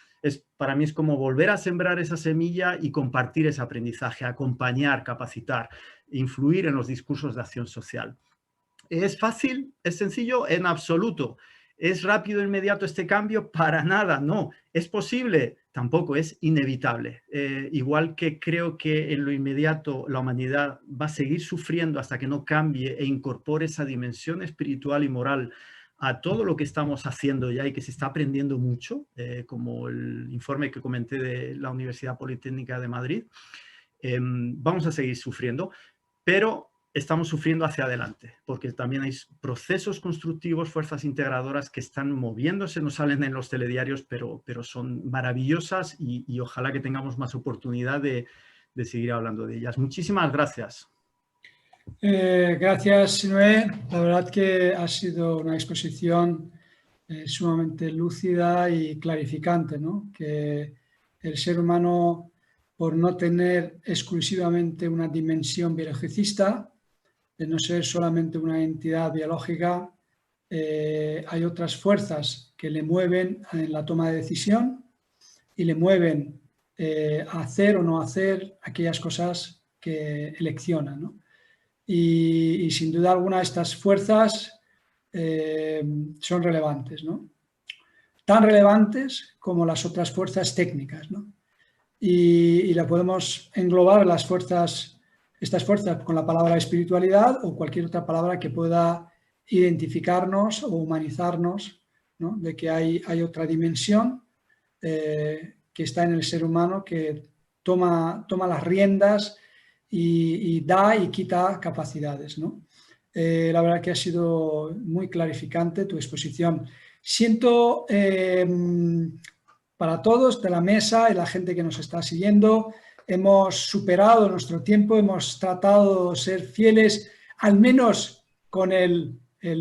para mí es como volver a sembrar esa semilla y compartir ese aprendizaje, acompañar, capacitar, influir en los discursos de acción social. ¿Es fácil? ¿Es sencillo? En absoluto. ¿Es rápido, inmediato este cambio? Para nada, no. ¿Es posible? Tampoco, es inevitable. Igual que creo que en lo inmediato la humanidad va a seguir sufriendo hasta que no cambie e incorpore esa dimensión espiritual y moral a todo lo que estamos haciendo ya y que se está aprendiendo mucho, como el informe que comenté de la Universidad Politécnica de Madrid, vamos a seguir sufriendo, pero estamos sufriendo hacia adelante, porque también hay procesos constructivos, fuerzas integradoras que están moviéndose, no salen en los telediarios, pero son maravillosas y ojalá que tengamos más oportunidad de seguir hablando de ellas. Muchísimas gracias. Gracias, Noé. La verdad que ha sido una exposición sumamente lúcida y clarificante, ¿no? Que el ser humano, por no tener exclusivamente una dimensión biologicista, de no ser solamente una entidad biológica, hay otras fuerzas que le mueven en la toma de decisión y le mueven a hacer o no hacer aquellas cosas que elecciona, ¿no? Y sin duda alguna estas fuerzas son relevantes, ¿no? tan relevantes como las otras fuerzas técnicas, ¿no? Y la podemos englobar estas fuerzas con la palabra espiritualidad o cualquier otra palabra que pueda identificarnos o humanizarnos, ¿no? De que hay otra dimensión que está en el ser humano, que toma las riendas y da y quita capacidades, ¿no? La verdad que ha sido muy clarificante tu exposición. Siento para todos de la mesa y la gente que nos está siguiendo, hemos superado nuestro tiempo, hemos tratado de ser fieles, al menos con el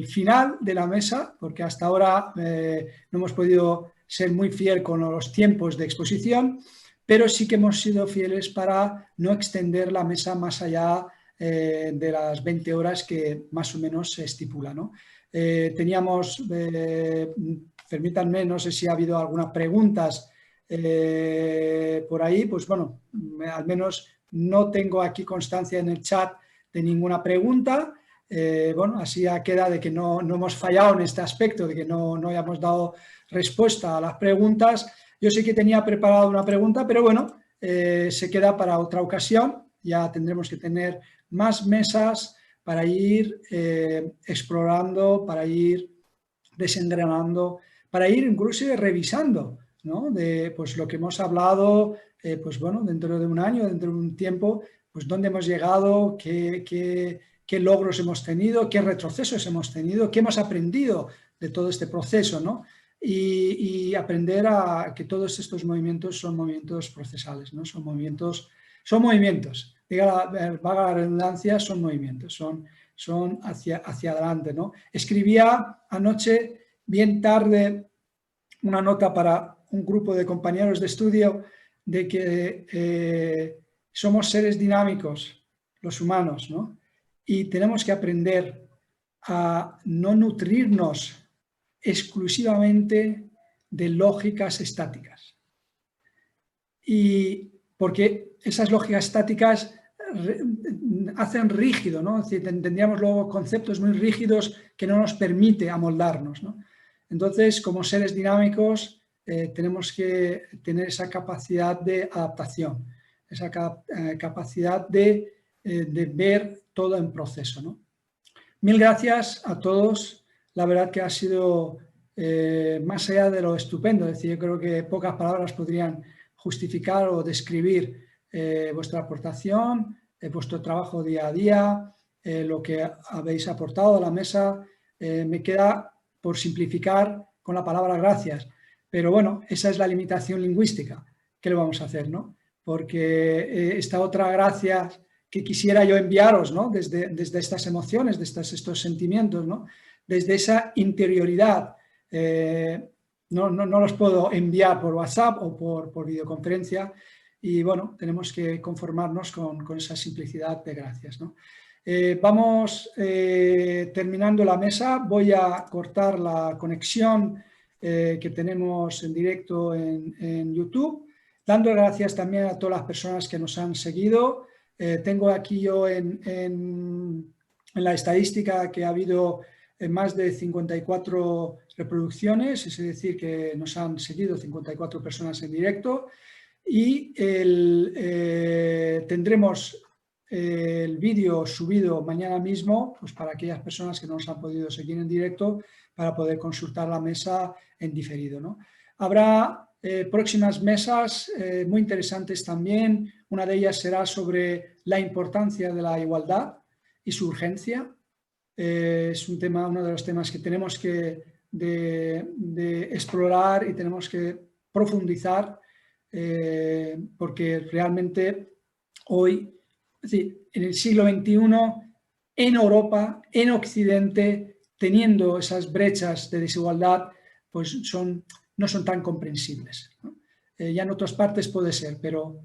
final de la mesa, porque hasta ahora no hemos podido ser muy fiel con los tiempos de exposición, pero sí que hemos sido fieles para no extender la mesa más allá de las 20 horas que más o menos se estipula, ¿no? Teníamos, permítanme, no sé si ha habido algunas preguntas por ahí, pues bueno, al menos no tengo aquí constancia en el chat de ninguna pregunta. Bueno, así queda de que no hemos fallado en este aspecto, de que no hayamos dado respuesta a las preguntas. Yo sí que tenía preparada una pregunta, pero bueno, se queda para otra ocasión. Ya tendremos que tener más mesas para ir explorando, para ir desengranando, para ir incluso revisando, ¿no? De pues, lo que hemos hablado, pues bueno, dentro de un año, dentro de un tiempo, pues dónde hemos llegado, qué logros hemos tenido, qué retrocesos hemos tenido, qué hemos aprendido de todo este proceso, ¿no? Y aprender a que todos estos movimientos son movimientos procesales, ¿no? Son movimientos, valga la redundancia, son movimientos, son hacia adelante, ¿no? Escribía anoche, bien tarde, una nota para un grupo de compañeros de estudio de que somos seres dinámicos, los humanos, ¿no? Y tenemos que aprender a no nutrirnos exclusivamente de lógicas estáticas. Y porque esas lógicas estáticas hacen rígido, ¿no? Es decir, tendríamos luego conceptos muy rígidos que no nos permite amoldarnos, ¿no? Entonces, como seres dinámicos, tenemos que tener esa capacidad de adaptación, esa capacidad de ver todo en proceso, ¿no? Mil gracias a todos. La verdad que ha sido más allá de lo estupendo. Es decir, yo creo que pocas palabras podrían justificar o describir vuestra aportación, vuestro trabajo día a día, lo que habéis aportado a la mesa. Me queda por simplificar con la palabra gracias. Pero bueno, esa es la limitación lingüística. ¿Qué le vamos a hacer, no? Porque esta otra gracias que quisiera yo enviaros, ¿no? Desde estas emociones, desde estos sentimientos, ¿no? Desde esa interioridad. No los puedo enviar por WhatsApp o por videoconferencia y bueno, tenemos que conformarnos con esa simplicidad de gracias, ¿no? Vamos terminando la mesa. Voy a cortar la conexión que tenemos en directo en YouTube, dando gracias también a todas las personas que nos han seguido. Tengo aquí yo en la estadística que ha habido más de 54 reproducciones, es decir, que nos han seguido 54 personas en directo y tendremos el vídeo subido mañana mismo, pues para aquellas personas que no nos han podido seguir en directo, para poder consultar la mesa en diferido, ¿no? Habrá próximas mesas muy interesantes también. Una de ellas será sobre la importancia de la igualdad y su urgencia. Es un tema, uno de los temas que tenemos que de explorar y tenemos que profundizar porque realmente hoy, es decir, en el siglo XXI, en Europa, en Occidente, teniendo esas brechas de desigualdad, pues no son tan comprensibles, ¿no? Ya en otras partes puede ser, pero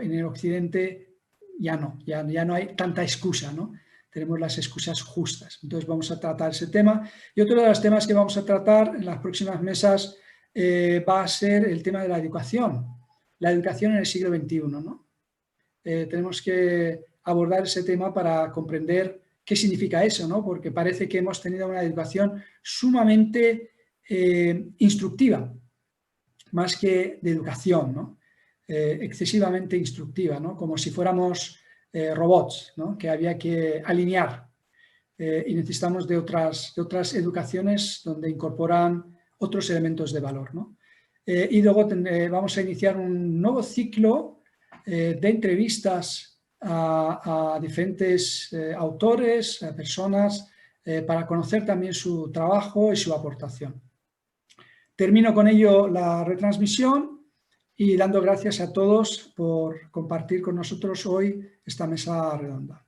en el Occidente ya no hay tanta excusa, ¿no? Tenemos las excusas justas. Entonces vamos a tratar ese tema. Y otro de los temas que vamos a tratar en las próximas mesas va a ser el tema de la educación en el siglo XXI, ¿no? Tenemos que abordar ese tema para comprender qué significa eso, ¿no? Porque parece que hemos tenido una educación sumamente instructiva, más que de educación, ¿no? Excesivamente instructiva, ¿no? Como si fuéramos robots, ¿no? Que había que alinear. Y necesitamos de otras educaciones donde incorporan otros elementos de valor, ¿no? Y luego vamos a iniciar un nuevo ciclo de entrevistas a diferentes autores, a personas, para conocer también su trabajo y su aportación. Termino con ello la retransmisión y dando gracias a todos por compartir con nosotros hoy esta mesa redonda.